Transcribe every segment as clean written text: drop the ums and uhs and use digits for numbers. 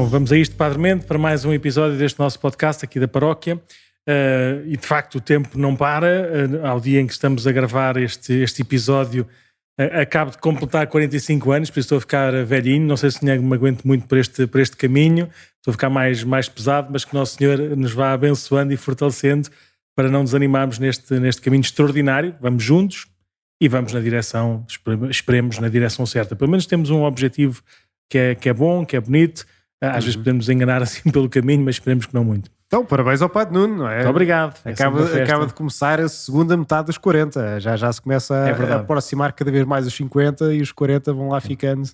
vamos a isto, Padre Mende, para mais um episódio deste nosso podcast aqui da paróquia. E de facto o tempo não para. Ao dia em que estamos a gravar este episódio, acabo de completar 45 anos, por isso estou a ficar velhinho. Não sei se me aguento muito por este caminho, estou a ficar mais pesado, mas que Nosso Senhor nos vá abençoando e fortalecendo para não desanimarmos neste caminho extraordinário. Vamos juntos e vamos na direção, esperemos na direção certa. Pelo menos temos um objetivo que é bom, que é bonito. Às vezes podemos enganar assim pelo caminho, mas esperemos que não muito. Então, parabéns ao Padre Nuno, não é? Muito obrigado. Acaba de começar a segunda metade dos 40. Já se começa a aproximar cada vez mais os 50 e os 40 vão lá ficando.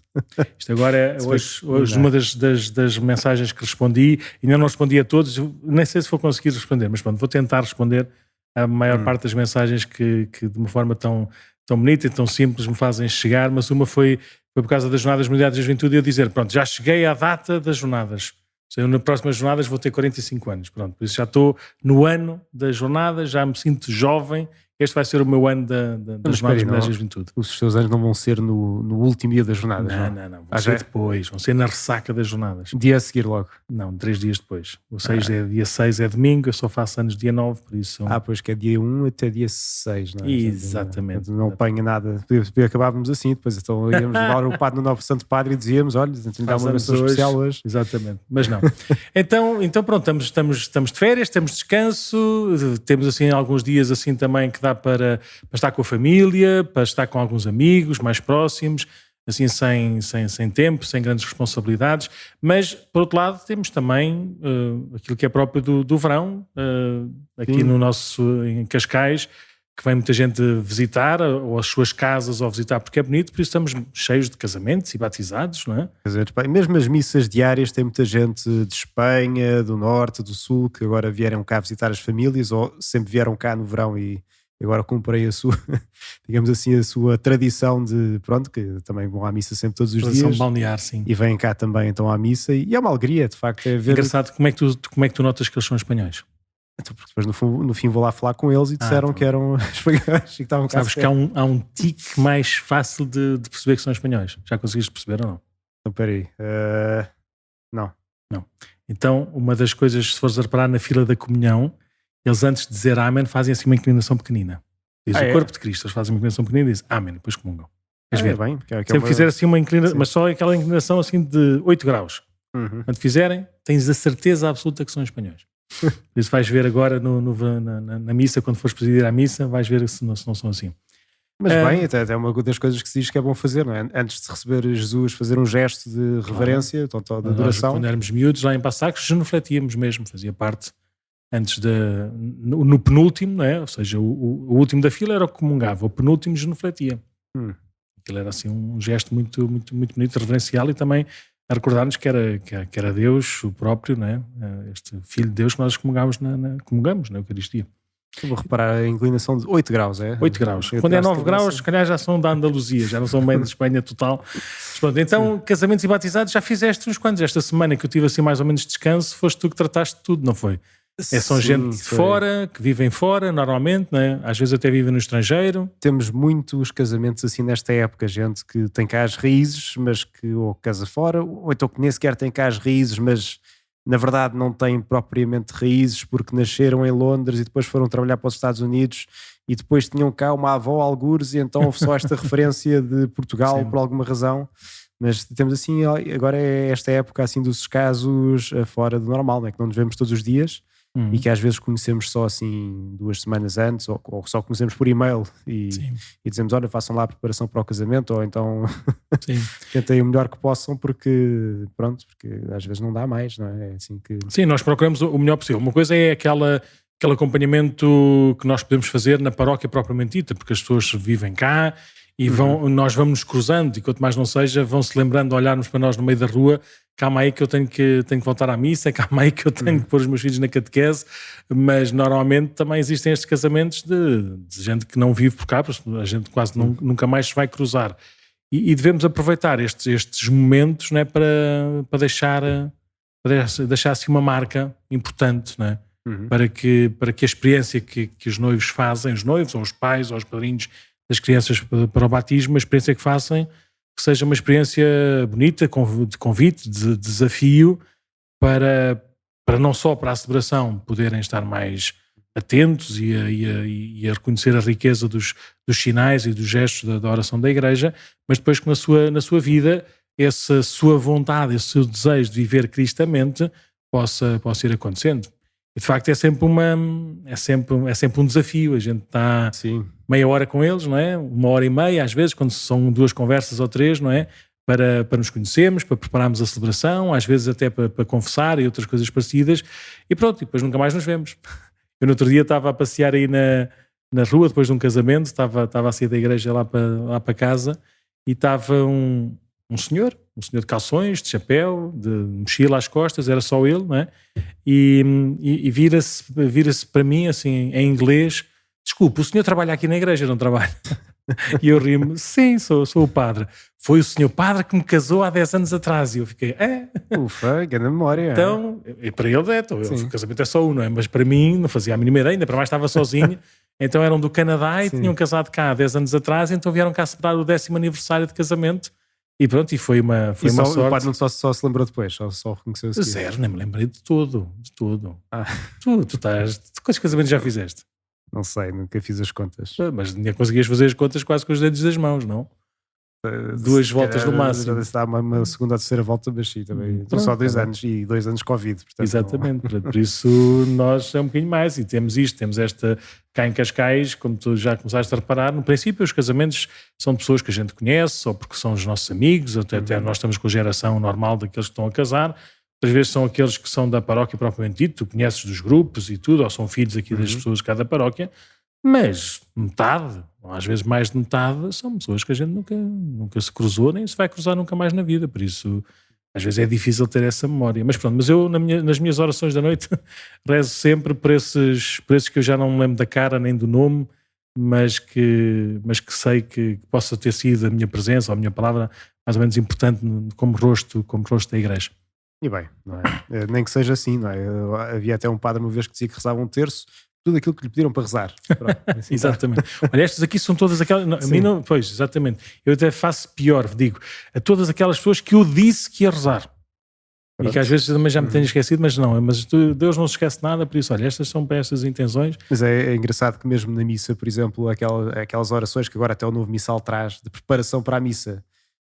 Isto agora, hoje uma das mensagens que respondi, ainda não respondi a todos, nem sei se vou conseguir responder, mas pronto, vou tentar responder a maior parte das mensagens que de uma forma tão bonita e tão simples me fazem chegar, mas uma foi por causa das Jornadas Mundiais da Juventude e eu dizer, pronto, já cheguei à data das jornadas. Eu, nas próximas jornadas vou ter 45 anos, pronto, por isso já estou no ano das jornadas, já me sinto jovem. Este vai ser o meu ano das Jornadas Mundiais da Juventude. Os seus anos não vão ser no último dia das jornadas? Não. Vão ser depois, vão ser na ressaca das jornadas. Dia a seguir logo? Não, 3 dias depois. O 6 dia 6 é domingo, eu só faço anos dia 9, por isso... Pois que é dia 1 até dia 6, não é? Exatamente. Não apanha nada. Acabávamos assim, depois então íamos levar o Padre no Novo Santo Padre e dizíamos, olha, dá uma menção especial hoje. Exatamente, mas não. então pronto, estamos de férias, temos descanso, temos assim alguns dias assim também que dá para estar com a família, para estar com alguns amigos mais próximos, assim sem tempo, sem grandes responsabilidades, mas por outro lado temos também aquilo que é próprio do verão, aqui em Cascais, que vem muita gente visitar, ou as suas casas, ou visitar porque é bonito, por isso estamos cheios de casamentos e batizados, não é? Quer dizer, mesmo as missas diárias tem muita gente de Espanha, do Norte, do Sul, que agora vieram cá visitar as famílias, ou sempre vieram cá no verão e agora cumprem a sua, digamos assim, a sua tradição de, pronto, que também vão à missa sempre todos os tradição dias. Balnear, sim. E vêm cá também então à missa e é uma alegria, de facto. É ver... Engraçado, como é que tu notas que eles são espanhóis? Então, porque depois no fim vou lá falar com eles e disseram que eram espanhóis e que estavam cá. Sabes que há um tique mais fácil de perceber que são espanhóis. Já conseguiste perceber ou não? Então, peraí. Não. Então, uma das coisas, se fores a reparar na fila da comunhão, eles antes de dizer amém fazem assim uma inclinação pequenina. Diz o corpo de Cristo, eles fazem uma inclinação pequenina e dizem amém, depois comungam. Queres ver? Bem, Sempre fizer assim uma inclinação, mas só aquela inclinação assim de 8 graus. Quando fizerem, tens a certeza absoluta que são espanhóis. Por isso vais ver agora na missa, quando fores presidir à missa, vais ver se não são assim. Mas bem, até é uma das coisas que se diz que é bom fazer, não é? Antes de receber Jesus, fazer um gesto de reverência, de adoração. Quando éramos miúdos, lá em Passacos, genufletíamos mesmo, fazia parte antes no penúltimo, não é? Ou seja, o último da fila era o que comungava, o penúltimo genufletia. Aquilo era assim um gesto muito, muito, muito bonito, reverencial, e também a recordar-nos que era Deus, o próprio, não é? Este Filho de Deus que nós comungamos na Eucaristia. Eu vou reparar a inclinação de 8 graus, é? 8 graus. Quando é 9 graus, se calhar já são da Andaluzia, já não são bem de Espanha total. Mas pronto, então, casamentos e batizados, já fizeste uns quantos? Esta semana que eu tive assim mais ou menos de descanso, foste tu que trataste de tudo, não foi? São gente de fora, que vivem fora, normalmente, não é? Às vezes até vivem no estrangeiro. Temos muitos casamentos assim nesta época, gente que tem cá as raízes, mas que ou casa fora, ou então que nem sequer tem cá as raízes, mas na verdade não têm propriamente raízes porque nasceram em Londres e depois foram trabalhar para os Estados Unidos e depois tinham cá uma avó algures e então houve só esta referência de Portugal. Sim. Por alguma razão. Mas temos assim, agora é esta época assim dos casos fora do normal, não é? Que não nos vemos todos os dias. E que às vezes conhecemos só assim 2 semanas antes, ou só conhecemos por e-mail e dizemos, olha, façam lá a preparação para o casamento, ou então tentem o melhor que possam, porque às vezes não dá mais, não é? Assim que... Sim, nós procuramos o melhor possível. Uma coisa é aquele acompanhamento que nós podemos fazer na paróquia propriamente dita, porque as pessoas vivem cá e nós vamos nos cruzando, e quanto mais não seja, vão-se lembrando de olharmos para nós no meio da rua. Calma aí que eu tenho que voltar à missa, calma aí que eu tenho que pôr os meus filhos na catequese, mas normalmente também existem estes casamentos de gente que não vive por cá, a gente quase nunca mais se vai cruzar. E devemos aproveitar estes momentos, não é, para deixar assim uma marca importante, não é? Para que a experiência que os noivos fazem, os noivos ou os pais ou os padrinhos das crianças para o batismo, a experiência que fazem, que seja uma experiência bonita, de convite, de desafio, para não só para a celebração poderem estar mais atentos e a reconhecer a riqueza dos sinais e dos gestos da oração da Igreja, mas depois que na sua vida essa sua vontade, esse seu desejo de viver cristamente possa ir acontecendo. E de facto é sempre um desafio. A gente está meia hora com eles, não é? 1h30 às vezes, quando são 2 conversas ou 3, não é? Para nos conhecermos, para prepararmos a celebração, às vezes até para confessar e outras coisas parecidas, e pronto, e depois nunca mais nos vemos. Eu no outro dia estava a passear aí na rua, depois de um casamento, estava a sair da igreja lá para casa, e estava um senhor de calções, de chapéu, de mochila às costas, era só ele, não é? E vira-se para mim, assim, em inglês: desculpe, o senhor trabalha aqui na igreja, não trabalha? E eu ri-me: sim, sou o padre. Foi o senhor padre que me casou há 10 anos atrás. E eu fiquei: ufa, grande memória. Então, e para ele o casamento é só um, não é? Mas para mim não fazia a mínima ideia, ainda para mais estava sozinho. Então eram do Canadá e tinham casado cá há 10 anos atrás, então vieram cá celebrar o 10º aniversário de casamento. E pronto, e foi uma sorte. O padre não só se lembrou depois, só reconheceu assim. Zero, nem me lembrei de tudo. Tu quantos casamentos já fizeste? Não sei, nunca fiz as contas. Mas nem conseguias fazer as contas quase com os dedos das mãos, não? 2 voltas no máximo. Já dá uma segunda ou terceira volta, mas sim, também. Estão só 2 anos e 2 anos Covid. Portanto, exatamente, não... por isso nós é um bocadinho mais. E temos esta cá em Cascais, como tu já começaste a reparar, no princípio os casamentos são de pessoas que a gente conhece, ou porque são os nossos amigos, até nós estamos com a geração normal daqueles que estão a casar. Outras vezes são aqueles que são da paróquia propriamente dito, tu conheces dos grupos e tudo, ou são filhos aqui das pessoas de cada paróquia, mas metade, ou às vezes mais de metade, são pessoas que a gente nunca se cruzou, nem se vai cruzar nunca mais na vida, por isso às vezes é difícil ter essa memória. Mas pronto, mas eu nas minhas orações da noite rezo sempre por esses que eu já não me lembro da cara nem do nome, mas que sei que possa ter sido a minha presença ou a minha palavra mais ou menos importante como rosto da igreja. E bem, não é? Nem que seja assim, não é? Havia até um padre uma vez que dizia que rezava um terço, tudo aquilo que lhe pediram para rezar. Pronto, assim exatamente. Olha, estas aqui são todas aquelas... Não, a mim não, pois, exatamente. Eu até faço pior, digo, a todas aquelas pessoas que eu disse que ia rezar. Pronto. E que às vezes também já me tenho esquecido, mas não. Mas Deus não se esquece nada, por isso, olha, estas são para estas intenções. Mas é engraçado que mesmo na missa, por exemplo, aquelas orações que agora até o novo missal traz, de preparação para a missa,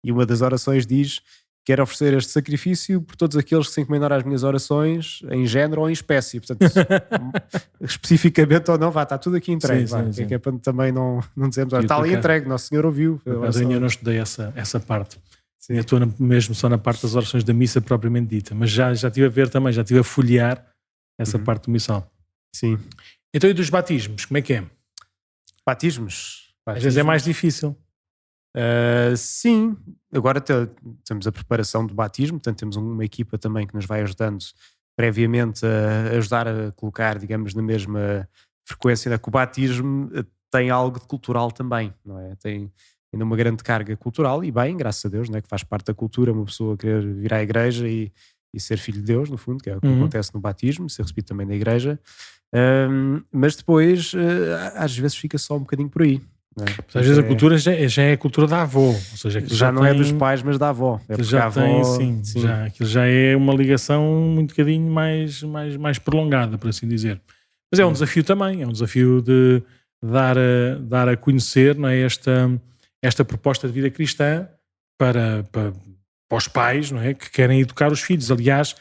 e uma das orações diz: quero oferecer este sacrifício por todos aqueles que se encomendaram às minhas orações, em género ou em espécie. Portanto, especificamente ou não, está tudo aqui entregue. Sim. Que é para também não dizermos, está ali entregue, Nosso Senhor ouviu. Eu não estudei essa parte. Sim. Eu estou mesmo só na parte das orações da missa propriamente dita, mas já estive a ver também, já estive a folhear essa parte do missal. Sim. Então, e dos batismos, como é que é? Batismos? Às vezes é mais difícil. Sim, agora temos a preparação do batismo, portanto temos uma equipa também que nos vai ajudando previamente a ajudar a colocar, digamos, na mesma frequência, que o batismo tem algo de cultural também, não é? Tem ainda uma grande carga cultural e bem, graças a Deus, não é? Que faz parte da cultura uma pessoa querer vir à igreja e ser filho de Deus, no fundo, que é o que acontece no batismo, ser recebido também na igreja, mas depois às vezes fica só um bocadinho por aí. Às vezes a cultura já é a cultura da avó, ou seja, já não é dos pais, mas da avó. Aquilo já é uma ligação um bocadinho mais prolongada, por assim dizer. Mas é um desafio também, é um desafio de dar a conhecer, não é, esta proposta de vida cristã para os pais, não é, que querem educar os filhos. Aliás,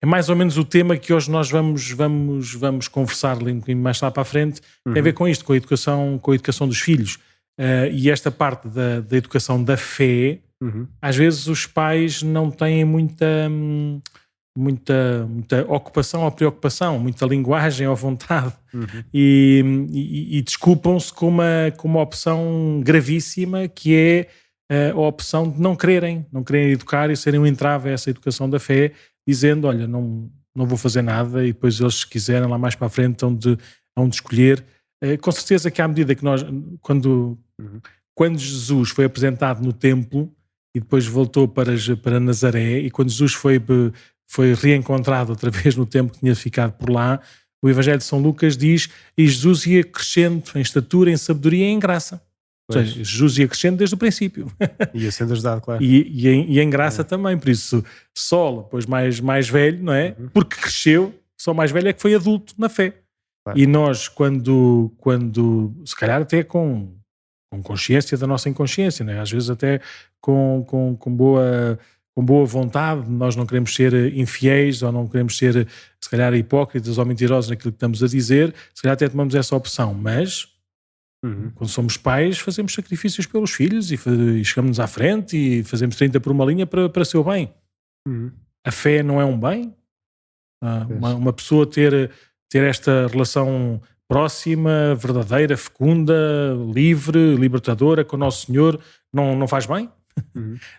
é mais ou menos o tema que hoje nós vamos conversar ali um bocadinho mais lá para a frente. Tem a ver com isto, com a educação dos filhos. E esta parte da educação da fé, às vezes os pais não têm muita ocupação ou preocupação, muita linguagem ou vontade, e desculpam-se com uma opção gravíssima, que é a opção de não quererem educar e serem um entrave a essa educação da fé, dizendo, olha, não vou fazer nada, e depois eles, se quiserem, lá mais para a frente, hão de escolher. Com certeza que à medida que nós, quando Jesus foi apresentado no templo e depois voltou para Nazaré, e quando Jesus foi reencontrado outra vez no templo que tinha ficado por lá, o Evangelho de São Lucas diz: e Jesus ia crescendo em estatura, em sabedoria e em graça. Ou seja, Jesus ia crescendo desde o princípio. Ia sendo ajudado, claro. E em graça também, por isso, Sol, depois mais velho, não é? Porque cresceu, só mais velho é que foi adulto na fé. Claro. E nós, quando se calhar até com consciência da nossa inconsciência, né? Às vezes até com boa vontade, nós não queremos ser infiéis ou não queremos ser, se calhar, hipócritas ou mentirosos naquilo que estamos a dizer, se calhar até tomamos essa opção, mas quando somos pais fazemos sacrifícios pelos filhos e chegamos-nos à frente e fazemos 30 por uma linha para seu bem. A fé não é um bem? Uma pessoa ter esta relação próxima, verdadeira, fecunda, livre, libertadora com o Nosso Senhor, não faz bem?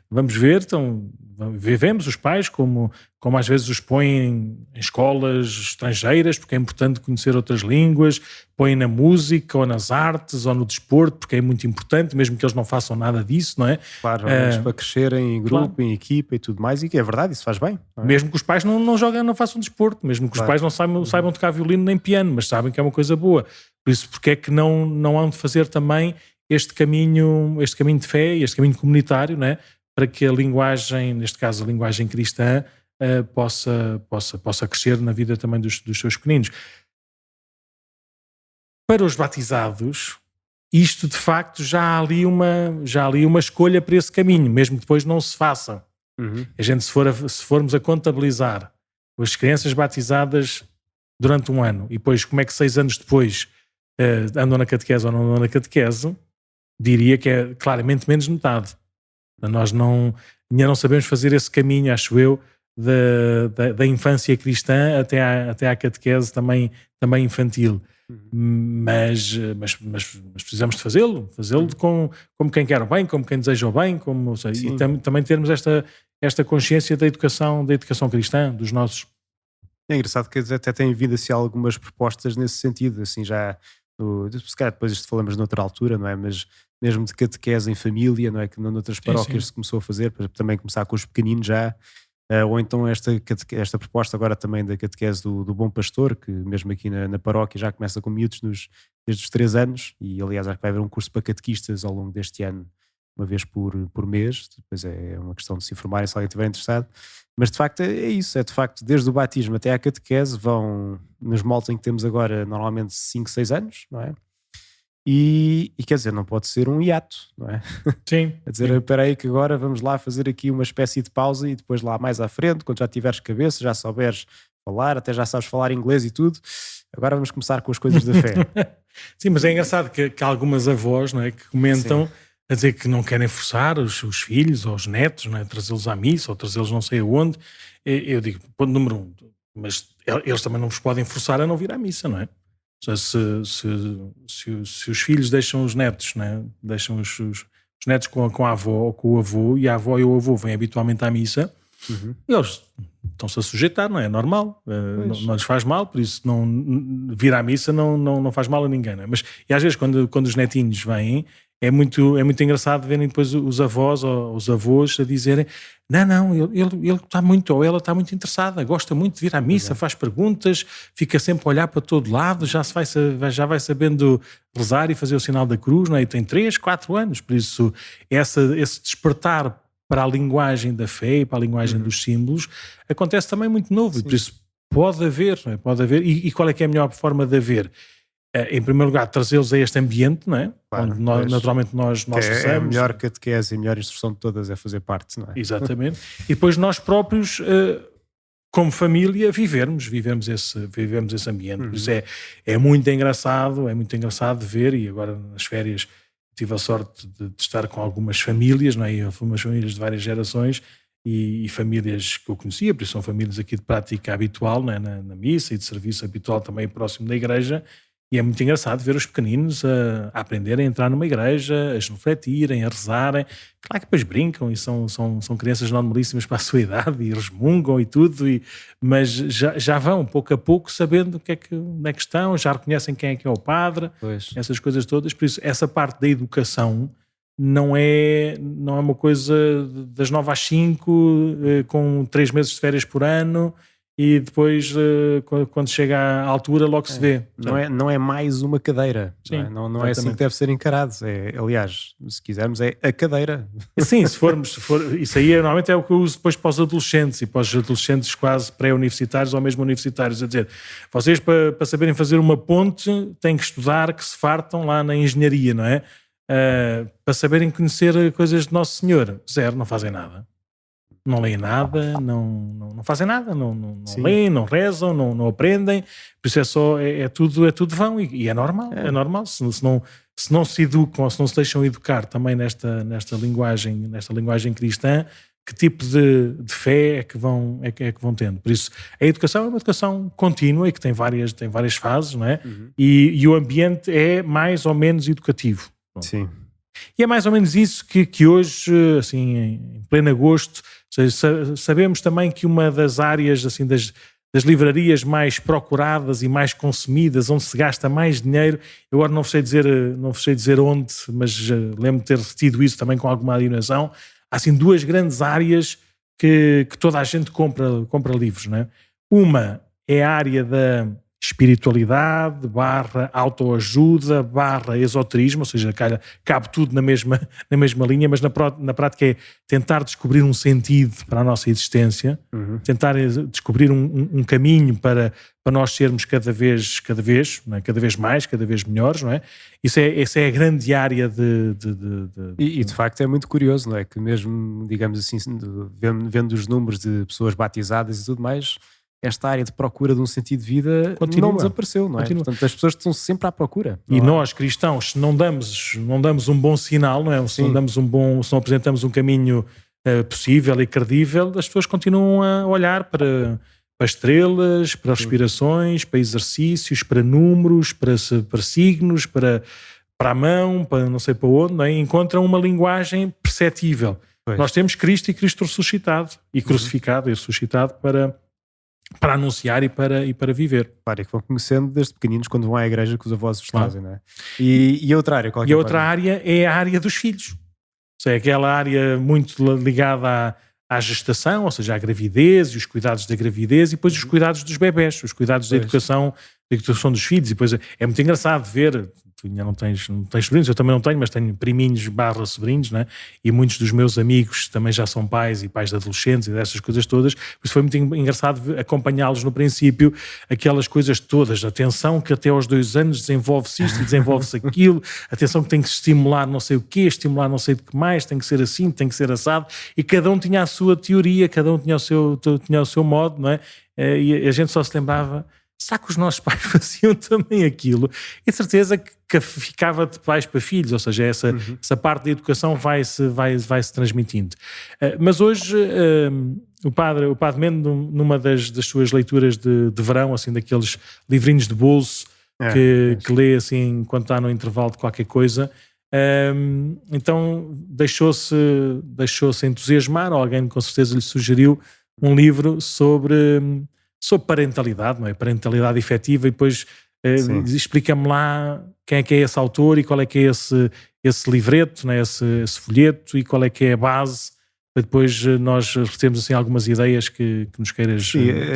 Vamos ver, então, vivemos os pais como às vezes os põem em escolas estrangeiras, porque é importante conhecer outras línguas, põem na música, ou nas artes, ou no desporto, porque é muito importante, mesmo que eles não façam nada disso, não é? Claro, para crescerem em grupo, em equipa e tudo mais, e que é verdade, isso faz bem. Não é? Mesmo que os pais não joguem, não façam desporto, mesmo que os pais não saibam tocar violino nem piano, mas sabem que é uma coisa boa. Por isso, porque é que não hão de fazer também este caminho de fé, este caminho comunitário, né, para que a linguagem, neste caso a linguagem cristã, possa crescer na vida também dos seus pequeninos. Para os batizados, isto de facto já há ali uma escolha para esse caminho, mesmo que depois não se faça. A gente, se formos a contabilizar as crianças batizadas durante um ano e depois como é que 6 anos depois andam na catequese ou não andam na catequese, diria que é claramente menos de metade. Nós ainda não sabemos fazer esse caminho, acho eu, da infância cristã até à catequese também infantil. Mas precisamos de fazê-lo como quem quer o bem, como quem deseja o bem, e também termos esta consciência da educação cristã dos nossos. É engraçado que até têm vindo assim algumas propostas nesse sentido, assim já, se calhar depois isto falamos noutra altura, não é? Mas mesmo de catequese em família, não é? Que noutras paróquias se começou a fazer, para também começar com os pequeninos já, ou então esta proposta agora também da catequese do Bom Pastor, que mesmo aqui na paróquia já começa com miúdos desde os 3 anos, e aliás acho que vai haver um curso para catequistas ao longo deste ano, uma vez por mês, depois é uma questão de se informarem se alguém estiver interessado, mas de facto é isso, de facto desde o batismo até à catequese vão nos moldes em que temos agora normalmente 5, 6 anos, não é? E quer dizer, não pode ser um hiato, não é? Sim. A dizer, espera aí que agora vamos lá fazer aqui uma espécie de pausa e depois lá mais à frente, quando já tiveres cabeça, já souberes falar, até já sabes falar inglês e tudo, agora vamos começar com as coisas da fé. Sim, mas é engraçado que algumas avós, não é, que comentam a dizer que não querem forçar os filhos ou os netos, não é, trazê-los à missa ou trazê-los não sei aonde. Eu digo, ponto número 1, mas eles também não vos podem forçar a não vir à missa, não é? Ou seja, se os filhos deixam os netos, né? Deixam os netos com a avó ou com o avô, e a avó e o avô vêm habitualmente à missa, eles estão-se a sujeitar, não é? É normal, não lhes faz mal, por isso vir à missa não faz mal a ninguém, não é? Mas, e às vezes quando os netinhos vêm, é muito engraçado verem depois os avós ou os avós a dizerem não, ele está muito, ou ela está muito interessada, gosta muito de vir à missa, faz perguntas, fica sempre a olhar para todo lado, já vai sabendo rezar e fazer o sinal da cruz, não é? E tem 3, 4 anos, por isso esse despertar para a linguagem da fé e para a linguagem dos símbolos acontece também muito novo, e por isso pode haver, não é? Pode haver, e qual é que é a melhor forma de haver? Em primeiro lugar, trazê-los a este ambiente, não é? Claro, onde naturalmente nós usamos. A melhor catequese e a melhor instrução de todas é fazer parte, não é? Exatamente. E depois nós próprios, como família, vivemos esse ambiente. Por isso é muito engraçado de ver, e agora nas férias tive a sorte de estar com algumas famílias, não é? Algumas famílias de várias gerações e famílias que eu conhecia, por isso são famílias aqui de prática habitual, não é? Na missa e de serviço habitual também próximo da igreja. E é muito engraçado ver os pequeninos a aprenderem a entrar numa igreja, a se refletirem, a rezarem. Claro que depois brincam e são crianças normalíssimas para a sua idade e resmungam e tudo, mas já vão pouco a pouco sabendo onde é que estão, já reconhecem quem é o padre, essas coisas todas. Por isso, essa parte da educação não é uma coisa das 9 às 5, com 3 meses de férias por ano, e depois, quando chega à altura, logo se vê. Não é mais uma cadeira. Sim, não é assim que deve ser encarado. Aliás, se quisermos, é a cadeira. Sim, se for, isso aí normalmente é o que eu uso depois para os adolescentes e para os adolescentes quase pré-universitários ou mesmo universitários, a dizer, vocês para saberem fazer uma ponte têm que estudar, que se fartam lá na engenharia, não é? Para saberem conhecer coisas de Nosso Senhor, zero, não fazem nada. Não leem nada, não fazem nada, não leem, não rezam, não aprendem, por isso é tudo vão e é normal, é normal, se não se educam ou se não se deixam educar também nesta linguagem cristã, que tipo de fé é que vão tendo? Por isso, a educação é uma educação contínua e que tem várias fases, não é? E o ambiente é mais ou menos educativo. Sim. E é mais ou menos isso que hoje, assim, em pleno agosto, sabemos também que uma das áreas assim, das livrarias mais procuradas e mais consumidas, onde se gasta mais dinheiro, eu agora não vos sei dizer onde, mas lembro de ter retido isso também com alguma admiração, há assim duas grandes áreas que toda a gente compra livros, não é? Uma é a área da espiritualidade, autoajuda, esoterismo, ou seja, cabe tudo na mesma linha, mas na prática é tentar descobrir um sentido para a nossa existência, tentar descobrir um caminho para nós sermos cada vez não é? Cada vez mais, cada vez melhores, não é? Essa é a grande área E de facto é muito curioso, não é? Que mesmo, digamos assim, vendo os números de pessoas batizadas e tudo mais, esta área de procura de um sentido de vida não desapareceu, não é? Portanto, as pessoas estão sempre à procura. E nós, cristãos, se não damos um bom sinal, não é? Se não apresentamos um caminho possível e credível, as pessoas continuam a olhar para estrelas, para respirações, para exercícios, para números, para signos, para a mão, para não sei para onde, não é? Encontram uma linguagem perceptível. Pois. Nós temos Cristo e Cristo ressuscitado e crucificado e ressuscitado para anunciar e para viver. Claro, é que vão conhecendo desde pequeninos quando vão à igreja que os avós os trazem, não é? E outra área? E a outra área é a área dos filhos. Ou seja, aquela área muito ligada à gestação, ou seja, à gravidez e os cuidados da gravidez e depois os cuidados dos bebés, os cuidados da educação dos filhos. E depois é muito engraçado ver, tu ainda não tens sobrinhos, eu também não tenho, mas tenho priminhos / sobrinhos, né? E muitos dos meus amigos também já são pais e pais de adolescentes e dessas coisas todas, por isso foi muito engraçado acompanhá-los no princípio, aquelas coisas todas, atenção que até aos 2 anos desenvolve-se isto e desenvolve-se aquilo, atenção que tem que se estimular não sei o quê, estimular não sei o que mais, tem que ser assim, tem que ser assado, e cada um tinha a sua teoria, cada um tinha o seu modo, não é? E a gente só se lembrava, será que os nossos pais faziam também aquilo? E de certeza que ficava de pais para filhos, ou seja, essa parte da educação vai-se transmitindo. Mas hoje o padre Mendo, numa das suas leituras de verão, assim, daqueles livrinhos de bolso que lê assim enquanto está no intervalo de qualquer coisa, então deixou-se entusiasmar, alguém com certeza lhe sugeriu um livro sobre parentalidade, não é? Parentalidade efetiva, e depois explica-me lá quem é que é esse autor e qual é que é esse livreto, não é? esse folheto, e qual é que é a base, para depois nós recebemos assim algumas ideias que nos queiras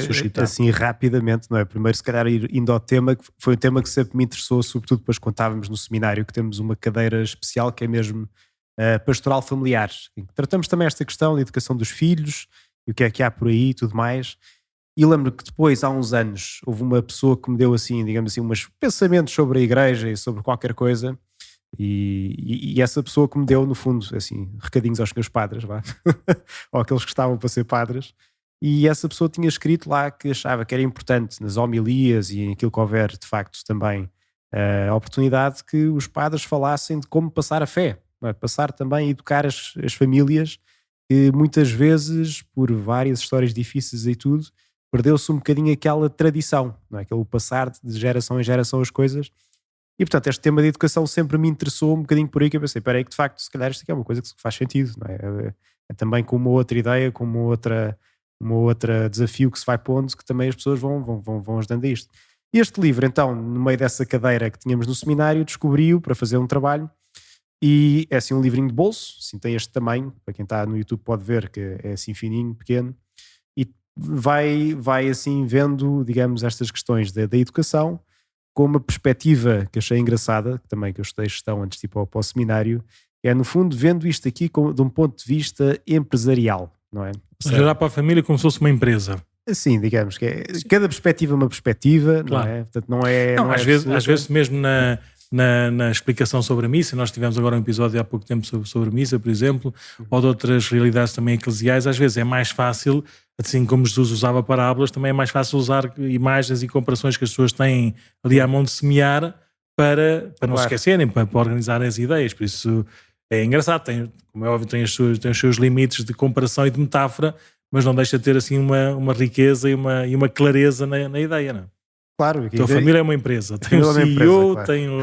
suscitar. Assim, rapidamente, não é? Primeiro, se calhar, indo ao tema, que foi um tema que sempre me interessou, sobretudo depois quando estávamos no seminário, que temos uma cadeira especial que é mesmo pastoral familiar. Tratamos também esta questão da educação dos filhos e o que é que há por aí e tudo mais. E lembro que depois, há uns anos, houve uma pessoa que me deu assim, digamos assim, uns pensamentos sobre a igreja e sobre qualquer coisa, e essa pessoa que me deu, no fundo, assim, recadinhos aos meus padres, vá, ou aqueles que estavam para ser padres, e essa pessoa tinha escrito lá que achava que era importante nas homilias e em aquilo que houver, de facto, também a oportunidade que os padres falassem de como passar a fé, não é? Passar também a educar as famílias, que muitas vezes, por várias histórias difíceis e tudo, perdeu-se um bocadinho aquela tradição, não é? Aquele passar de geração em geração as coisas. E, portanto, este tema de educação sempre me interessou um bocadinho por aí, que eu pensei, espera aí que de facto, se calhar isto aqui é uma coisa que faz sentido, não é? É também com uma outra ideia, com uma outra desafio que se vai pondo, que também as pessoas vão ajudando a isto. E este livro, então, no meio dessa cadeira que tínhamos no seminário, descobri-o para fazer um trabalho, e é assim um livrinho de bolso, assim tem este tamanho, para quem está no YouTube pode ver que é assim fininho, pequeno, e vai assim vendo, digamos, estas questões da educação com uma perspectiva que achei engraçada, também que eu estudei gestão antes de ir para o seminário, é no fundo vendo isto aqui de um ponto de vista empresarial, não é? Ou seja, olhar para a família como se fosse uma empresa. Sim, digamos que cada perspectiva é uma perspectiva, Claro. não é? Portanto, não é às vezes mesmo na explicação sobre a missa, nós tivemos agora um episódio há pouco tempo sobre a missa, por exemplo, ou de outras realidades também eclesiais, às vezes é mais fácil, assim como Jesus usava parábolas, também é mais fácil usar imagens e comparações que as pessoas têm ali à mão de semear para não se esquecerem, para organizarem as ideias. Por isso é engraçado, como é óbvio, tem os seus limites de comparação e de metáfora, mas não deixa de ter assim uma riqueza e uma clareza na ideia, não é? Claro. Então a família é uma empresa, tem o CEO, claro. Tem o...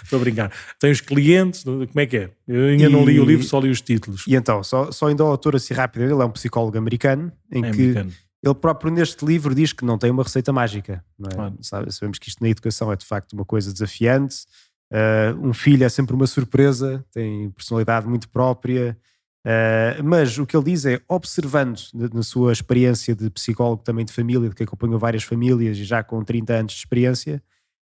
Estou a brincar. Tem os clientes, como é que é? Eu ainda não li o livro, só li os títulos. E então, só ainda o autor assim rápido, ele é um psicólogo americano, ele próprio neste livro diz que não tem uma receita mágica. Não é? Claro. Sabemos que isto na educação é de facto uma coisa desafiante. Um filho é sempre uma surpresa, tem personalidade muito própria. Mas o que ele diz é, observando na sua experiência de psicólogo também de família, de que acompanhou várias famílias e já com 30 anos de experiência,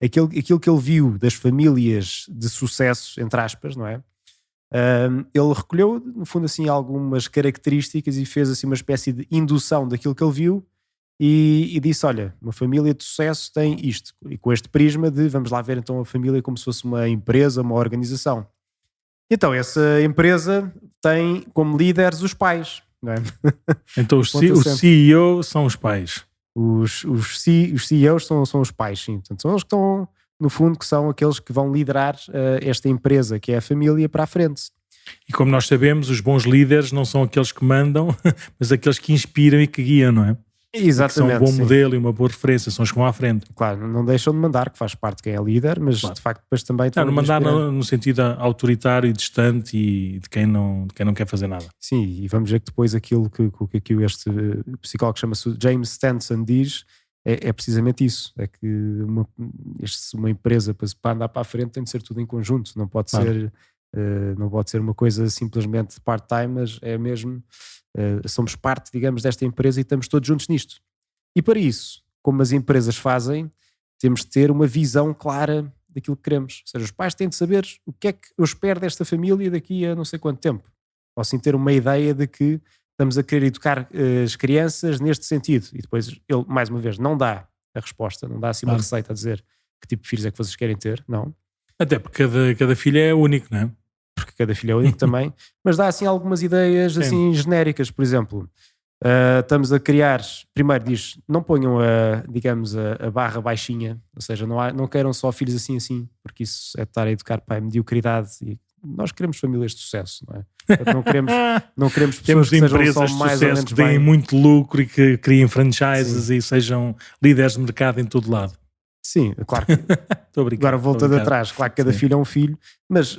aquilo que ele viu das famílias de sucesso, entre aspas, não é? Ele recolheu, no fundo, assim, algumas características e fez assim uma espécie de indução daquilo que ele viu e disse, olha, uma família de sucesso tem isto, e com este prisma de, vamos lá ver então a família como se fosse uma empresa, uma organização. Então, essa empresa tem como líderes os pais, não é? Então, o CEO são os pais. Os CEOs são os pais, sim. Portanto, são eles que estão, no fundo, que são aqueles que vão liderar esta empresa, que é a família, para a frente. E como nós sabemos, os bons líderes não são aqueles que mandam, mas aqueles que inspiram e que guiam, não é? Exatamente. Que são um bom modelo e uma boa referência, são os que vão à frente. Claro, não deixam de mandar, que faz parte de quem é líder, mas de facto depois também... Não mandar no sentido autoritário e distante e de quem não quer fazer nada. Sim, e vamos ver que depois aquilo que este psicólogo chama-se James Stanson diz é precisamente isso, é que uma empresa para andar para a frente tem de ser tudo em conjunto, não pode ser... não pode ser uma coisa simplesmente part-time, mas é mesmo, somos parte, digamos, desta empresa e estamos todos juntos nisto. E para isso, como as empresas fazem, temos de ter uma visão clara daquilo que queremos. Ou seja, os pais têm de saber o que é que eu espero desta família daqui a não sei quanto tempo. Ou assim ter uma ideia de que estamos a querer educar as crianças neste sentido. E depois ele, mais uma vez, não dá a resposta, não dá assim uma receita a dizer que tipo de filhos é que vocês querem ter, não. Até porque cada filho é único, não é? Porque cada filho é único também, mas dá assim algumas ideias assim genéricas, por exemplo, estamos a criar, primeiro diz, não ponham digamos a barra baixinha, ou seja, não queiram só filhos assim, porque isso é estar a educar para a mediocridade e nós queremos famílias de sucesso, não é? Não queremos pessoas que sejam só mais ou menos que deem muito lucro e que criem franchises e sejam líderes de mercado em todo lado. Sim, claro que agora voltando atrás, claro que cada filho é um filho, mas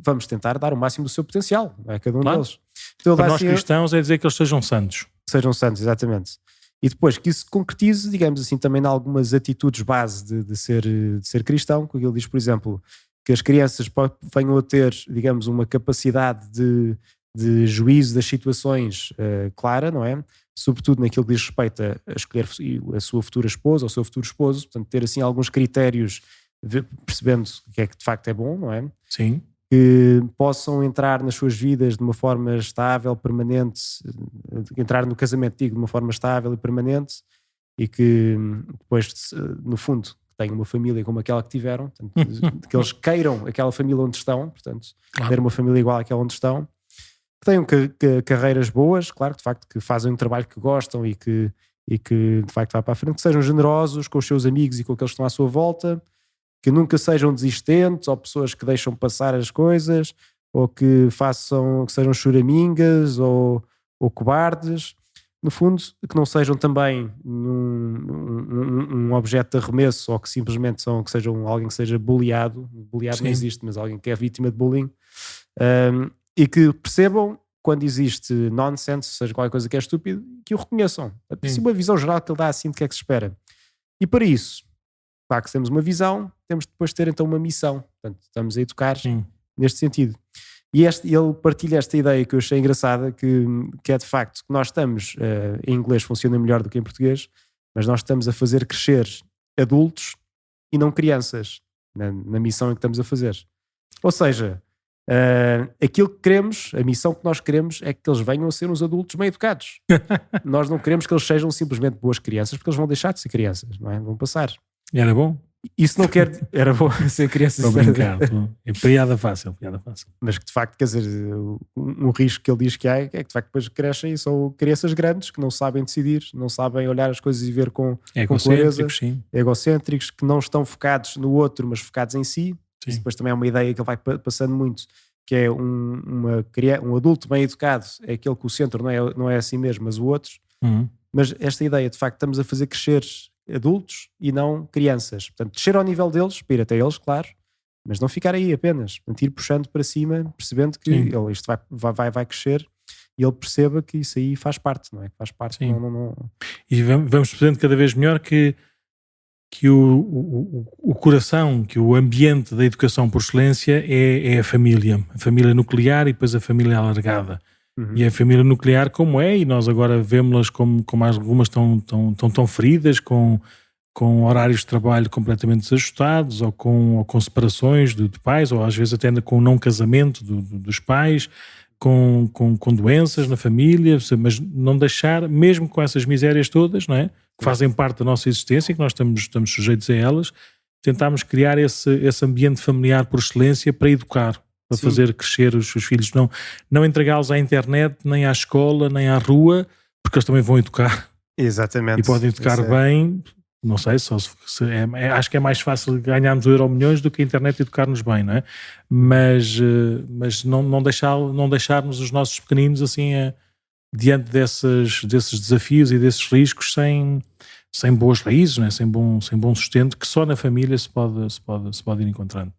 vamos tentar dar o máximo do seu potencial, não é? Cada um deles. Então, para nós cristãos é dizer que eles sejam santos. Sejam santos, exatamente. E depois que isso se concretize, digamos assim, também em algumas atitudes base de ser cristão, que ele diz, por exemplo, que as crianças venham a ter, digamos, uma capacidade de juízo das situações clara, não é? Sobretudo naquilo que diz respeito a escolher a sua futura esposa ou o seu futuro esposo, portanto ter assim alguns critérios, percebendo o que é que de facto é bom, não é? Sim. Que possam entrar nas suas vidas de uma forma estável, permanente, entrar no casamento, digo, de uma forma estável e permanente, e que depois, no fundo, tenham uma família como aquela que tiveram, portanto, que eles queiram aquela família onde estão, portanto, ter uma família igual àquela onde estão, que tenham carreiras boas, claro, de facto, que fazem um trabalho que gostam e que de facto vai para a frente, que sejam generosos com os seus amigos e com aqueles que estão à sua volta, que nunca sejam desistentes ou pessoas que deixam passar as coisas, ou que sejam choramingas ou cobardes, no fundo, que não sejam também um objeto de arremesso ou que simplesmente que sejam alguém que seja bullyado não existe, mas alguém que é vítima de bullying, e que percebam quando existe nonsense, ou seja, qualquer coisa que é estúpido, que o reconheçam. Assim, uma visão geral que ele dá assim de que é que se espera. E para isso, claro que temos uma visão, temos depois de ter então uma missão. Portanto, estamos a educar neste sentido. E ele partilha esta ideia que eu achei engraçada, que é de facto que nós estamos, em inglês funciona melhor do que em português, mas nós estamos a fazer crescer adultos e não crianças na missão em que estamos a fazer. Ou seja, aquilo que queremos, a missão que nós queremos é que eles venham a ser uns adultos bem educados. Nós não queremos que eles sejam simplesmente boas crianças, porque eles vão deixar de ser crianças, não é? Vão passar. E era bom? Isso não quer... Era bom ser crianças. Para brincar. É piada fácil. Mas que de facto, quer dizer, um risco que ele diz que há é que de facto depois crescem e são crianças grandes que não sabem decidir, não sabem olhar as coisas e ver com clareza, egocêntricos, que não estão focados no outro, mas focados em si. Sim. Isso depois também é uma ideia que ele vai passando muito, que é um adulto bem educado, é aquele que o centro não é assim mesmo, mas o outro. Mas esta ideia, de facto, estamos a fazer crescer adultos e não crianças. Portanto, descer ao nível deles, para ir até eles, claro, mas não ficar aí apenas. Portanto, ir puxando para cima, percebendo que isto vai crescer e ele perceba que isso aí faz parte, não é? Faz parte. Não... E vamos percebendo cada vez melhor que o coração, que o ambiente da educação por excelência é a família nuclear e depois a família alargada. E a família nuclear como é, e nós agora vemos-las como algumas estão feridas, com horários de trabalho completamente desajustados, ou com separações de pais, ou às vezes até com o não casamento dos pais, com doenças na família, mas não deixar, mesmo com essas misérias todas, não é? Que fazem parte da nossa existência e que nós estamos sujeitos a elas, tentarmos criar esse ambiente familiar por excelência para educar, para fazer crescer os filhos, não entregá-los à internet, nem à escola, nem à rua, porque eles também vão educar. Exatamente. E podem educar bem, não sei, acho que é mais fácil ganharmos o Euromilhões do que a internet educar-nos bem, não é? Mas não deixarmos os nossos pequeninos assim diante desses desafios e desses riscos sem boas raízes, não é? sem bom sustento, que só na família se pode ir encontrando.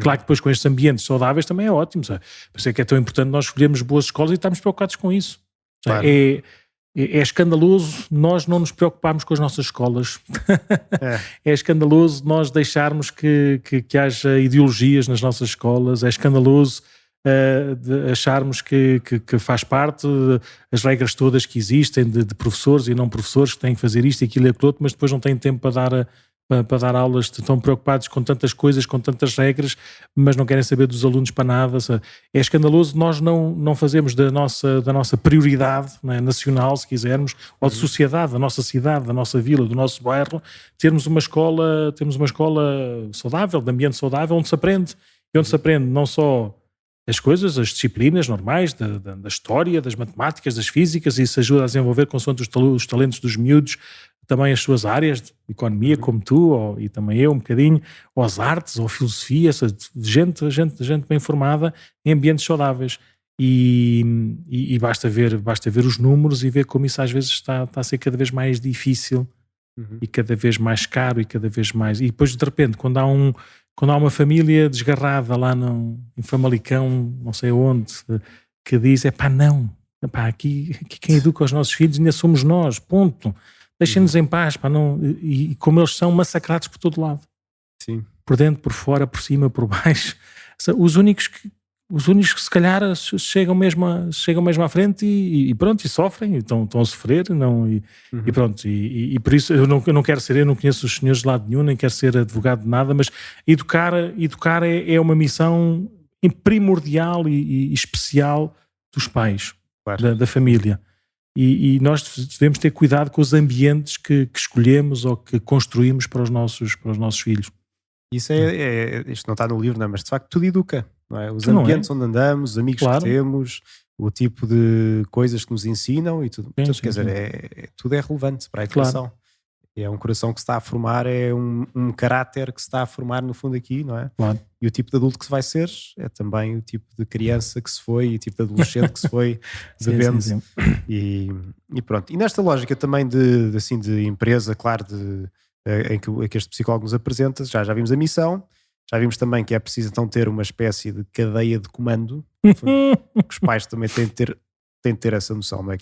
Claro que depois com estes ambientes saudáveis também é ótimo, sabe? Por isso é que é tão importante nós escolhermos boas escolas e estarmos preocupados com isso. Claro. É escandaloso nós não nos preocuparmos com as nossas escolas. É escandaloso nós deixarmos que haja ideologias nas nossas escolas. É escandaloso de acharmos que faz parte as regras todas que existem de professores e não professores que têm que fazer isto e aquilo e aquilo outro, mas depois não têm tempo para dar aulas, estão preocupados com tantas coisas, com tantas regras, mas não querem saber dos alunos para nada. É escandaloso nós não fazermos da nossa prioridade, né, nacional, se quisermos, ou de sociedade, da nossa cidade, da nossa vila, do nosso bairro, termos uma escola saudável, de ambiente saudável, onde se aprende. E onde se aprende não só as coisas, as disciplinas normais da história, das matemáticas, das físicas, e isso ajuda a desenvolver consoante os talentos dos miúdos, também as suas áreas de economia, como tu, e também eu um bocadinho, ou as artes, ou a filosofia, gente bem formada em ambientes saudáveis. E basta ver os números e ver como isso às vezes está a ser cada vez mais difícil e cada vez mais caro e cada vez mais... E depois de repente, quando há uma família desgarrada lá em Famalicão, não sei onde, que diz, aqui quem educa os nossos filhos ainda somos nós, ponto. Deixem-nos em paz, e como eles são massacrados por todo lado. Sim. Por dentro, por fora, por cima, por baixo. Os únicos que se calhar chegam mesmo à frente e pronto, e sofrem, e estão a sofrer, e pronto. E por isso eu não quero ser, eu não conheço os senhores de lado nenhum, nem quero ser advogado de nada, mas educar é uma missão primordial e especial dos pais, claro, da família. E nós devemos ter cuidado com os ambientes que escolhemos ou que construímos para os nossos filhos. Isso isto não está no livro, não, mas de facto tudo educa, não é? Os ambientes onde andamos, os amigos que temos, o tipo de coisas que nos ensinam e tudo. Quer dizer, tudo é relevante para a educação. Claro. É um coração que se está a formar, é um caráter que se está a formar no fundo aqui, não é? Claro. E o tipo de adulto que se vai ser é também o tipo de criança que se foi e o tipo de adolescente que se foi bebendo. Sim. E pronto. E nesta lógica também de empresa, claro, em que este psicólogo nos apresenta, já vimos a missão, já vimos também que é preciso então ter uma espécie de cadeia de comando, que os pais também têm de ter essa noção, não é?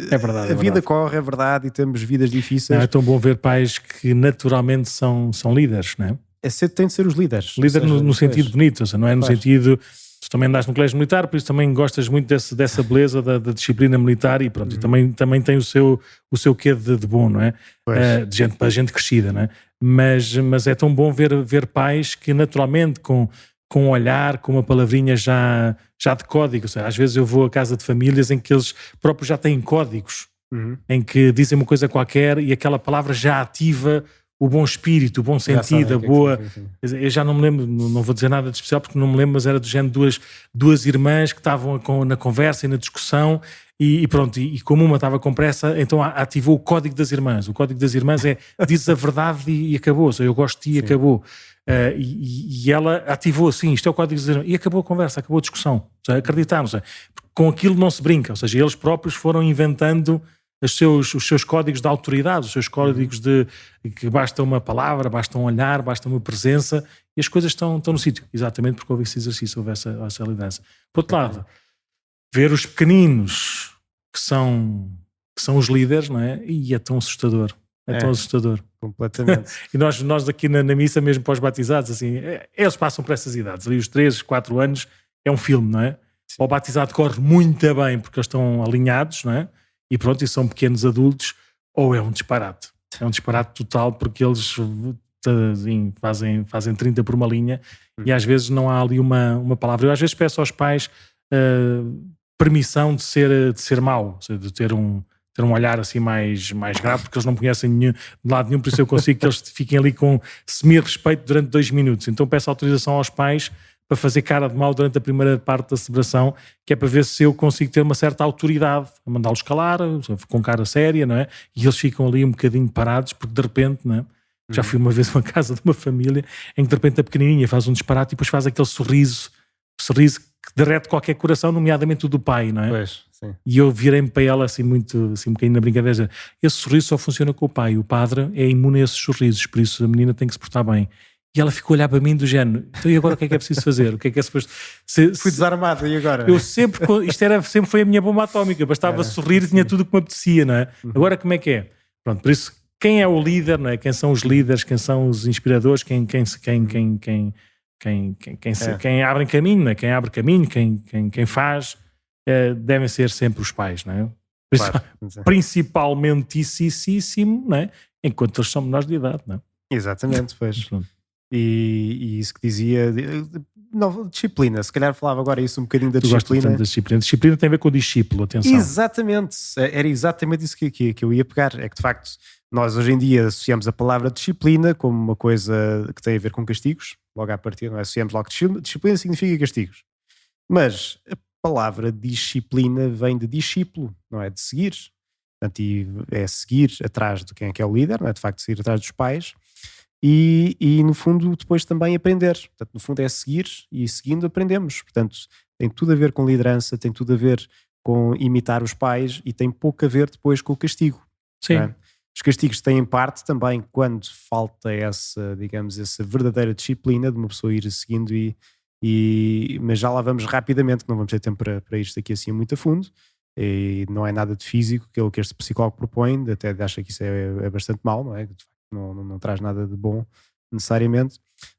É verdade. A vida corre, é verdade, e temos vidas difíceis. Não é tão bom ver pais que naturalmente são líderes, não é? Tem de ser os líderes. Líder no sentido bonito, não é no sentido tu também andaste no colégio militar, por isso também gostas muito dessa beleza da disciplina militar e pronto, e também tem o seu quê de bom, não é? Para gente crescida, não é? Mas é tão bom ver pais que naturalmente com um olhar, com uma palavrinha já de código, ou seja, às vezes eu vou a casa de famílias em que eles próprios já têm códigos, em que dizem uma coisa qualquer e aquela palavra já ativa o bom espírito, o bom sentido, a boa... Eu já não me lembro, não vou dizer nada de especial porque não me lembro, mas era do género duas irmãs que estavam na conversa e na discussão e pronto, e como uma estava com pressa, então ativou o código das irmãs. O código das irmãs é dizes a verdade e acabou, ou seja, eu gosto de ti e acabou. E ela ativou assim, isto é o código das irmãs, e acabou a conversa, acabou a discussão. Ou seja, acreditaram, com aquilo não se brinca, ou seja, eles próprios foram inventando os seus códigos de autoridade, os seus códigos de que basta uma palavra, basta um olhar, basta uma presença e as coisas estão no sítio, exatamente porque houve esse exercício, houve essa liderança. Por outro lado, ver os pequeninos que são os líderes, não é? E é tão assustador. Tão assustador. Completamente. E nós aqui na missa, mesmo para os batizados, assim, eles passam por essas idades, ali os 3, 4 anos, é um filme, não é? O batizado corre muito bem porque eles estão alinhados, não é? E pronto, e são pequenos adultos, ou é um disparate. É um disparate total porque eles assim, fazem 30 por uma linha e às vezes não há ali uma palavra. Eu às vezes peço aos pais permissão de ser mau, ou seja, de ter um olhar assim mais grave, porque eles não me conhecem de lado nenhum, por isso eu consigo que eles fiquem ali com semi-respeito durante 2 minutos. Então peço autorização aos pais para fazer cara de mal durante a primeira parte da celebração, que é para ver se eu consigo ter uma certa autoridade, a mandá-los calar, com cara séria, não é? E eles ficam ali um bocadinho parados, porque de repente, não é? Já fui uma vez a uma casa de uma família em que de repente a pequenininha faz um disparate e depois faz aquele sorriso que derrete qualquer coração, nomeadamente o do pai, não é? Pois, sim. E eu virei-me para ela assim muito, assim um bocadinho na brincadeira, esse sorriso só funciona com o pai, o padre é imune a esses sorrisos, por isso a menina tem que se portar bem. E ela ficou a olhar para mim do género, então e agora o que é preciso fazer? O que é suposto... Fui desarmado, e agora? Eu sempre foi a minha bomba atómica, bastava sorrir e tinha tudo o que me apetecia, não é? Agora como é que é? Pronto, por isso, quem é o líder, não é? Quem são os líderes, quem são os inspiradores, quem abre caminho, não é? Quem abre caminho, quem faz, devem ser sempre os pais, não é? Por isso, claro, principalmentíssimo, não é? Enquanto eles são menores de idade, não é? Exatamente, pois. E isso que dizia, disciplina, se calhar falava agora isso um bocadinho da disciplina. Disciplina tem a ver com o discípulo, atenção. Exatamente, era exatamente isso que eu ia pegar, é que de facto nós hoje em dia associamos a palavra disciplina como uma coisa que tem a ver com castigos, logo à partida, não é? Associamos logo que disciplina significa castigos, mas a palavra disciplina vem de discípulo, não é? De seguir, portanto, é seguir atrás de quem é que é o líder, não é? De facto seguir atrás dos pais. E no fundo depois também aprender, portanto no fundo é seguir e seguindo aprendemos, portanto tem tudo a ver com liderança, tem tudo a ver com imitar os pais e tem pouco a ver depois com o castigo. Sim. É? Os castigos têm parte também quando falta essa, digamos, essa verdadeira disciplina de uma pessoa ir seguindo mas já lá vamos rapidamente, que não vamos ter tempo para isto aqui assim muito a fundo. E não é nada de físico, aquilo que este psicólogo propõe, até acha que isso é bastante mau, não é? Não traz nada de bom necessariamente,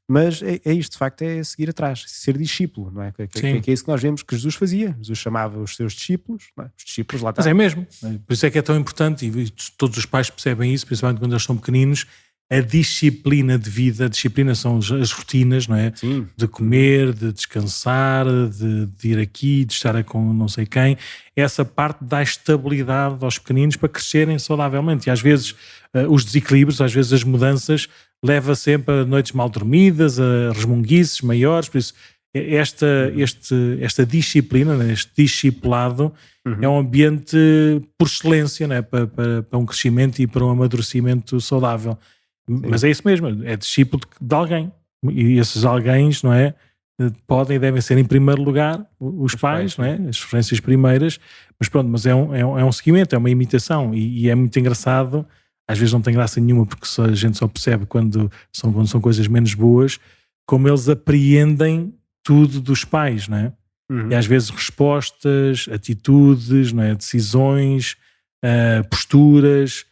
mas é isto, de facto, é seguir atrás, ser discípulo, não é? Que é isso que nós vemos que Jesus fazia. Jesus chamava os seus discípulos, não é? Os discípulos lá está. Mas é mesmo, por isso é que é tão importante, e todos os pais percebem isso, principalmente quando eles são pequeninos, a disciplina de vida. A disciplina são as rotinas, não é? Sim. De comer, de descansar, de ir aqui, de estar com não sei quem. Essa parte dá estabilidade aos pequeninos para crescerem saudavelmente. E às vezes os desequilíbrios, às vezes as mudanças, leva sempre a noites mal dormidas, a resmunguices maiores. Por isso, esta disciplina, este discipulado, é um ambiente por excelência, não é? Para um crescimento e para um amadurecimento saudável. Sim. Mas é isso mesmo, é discípulo de alguém. E esses alguém, não é? Podem e devem ser em primeiro lugar os pais, não é? As referências primeiras, mas pronto, mas é um seguimento, é uma imitação e é muito engraçado. Às vezes não tem graça nenhuma porque a gente só percebe quando são coisas menos boas, como eles apreendem tudo dos pais, não é? E às vezes respostas, atitudes, não é? Decisões, posturas,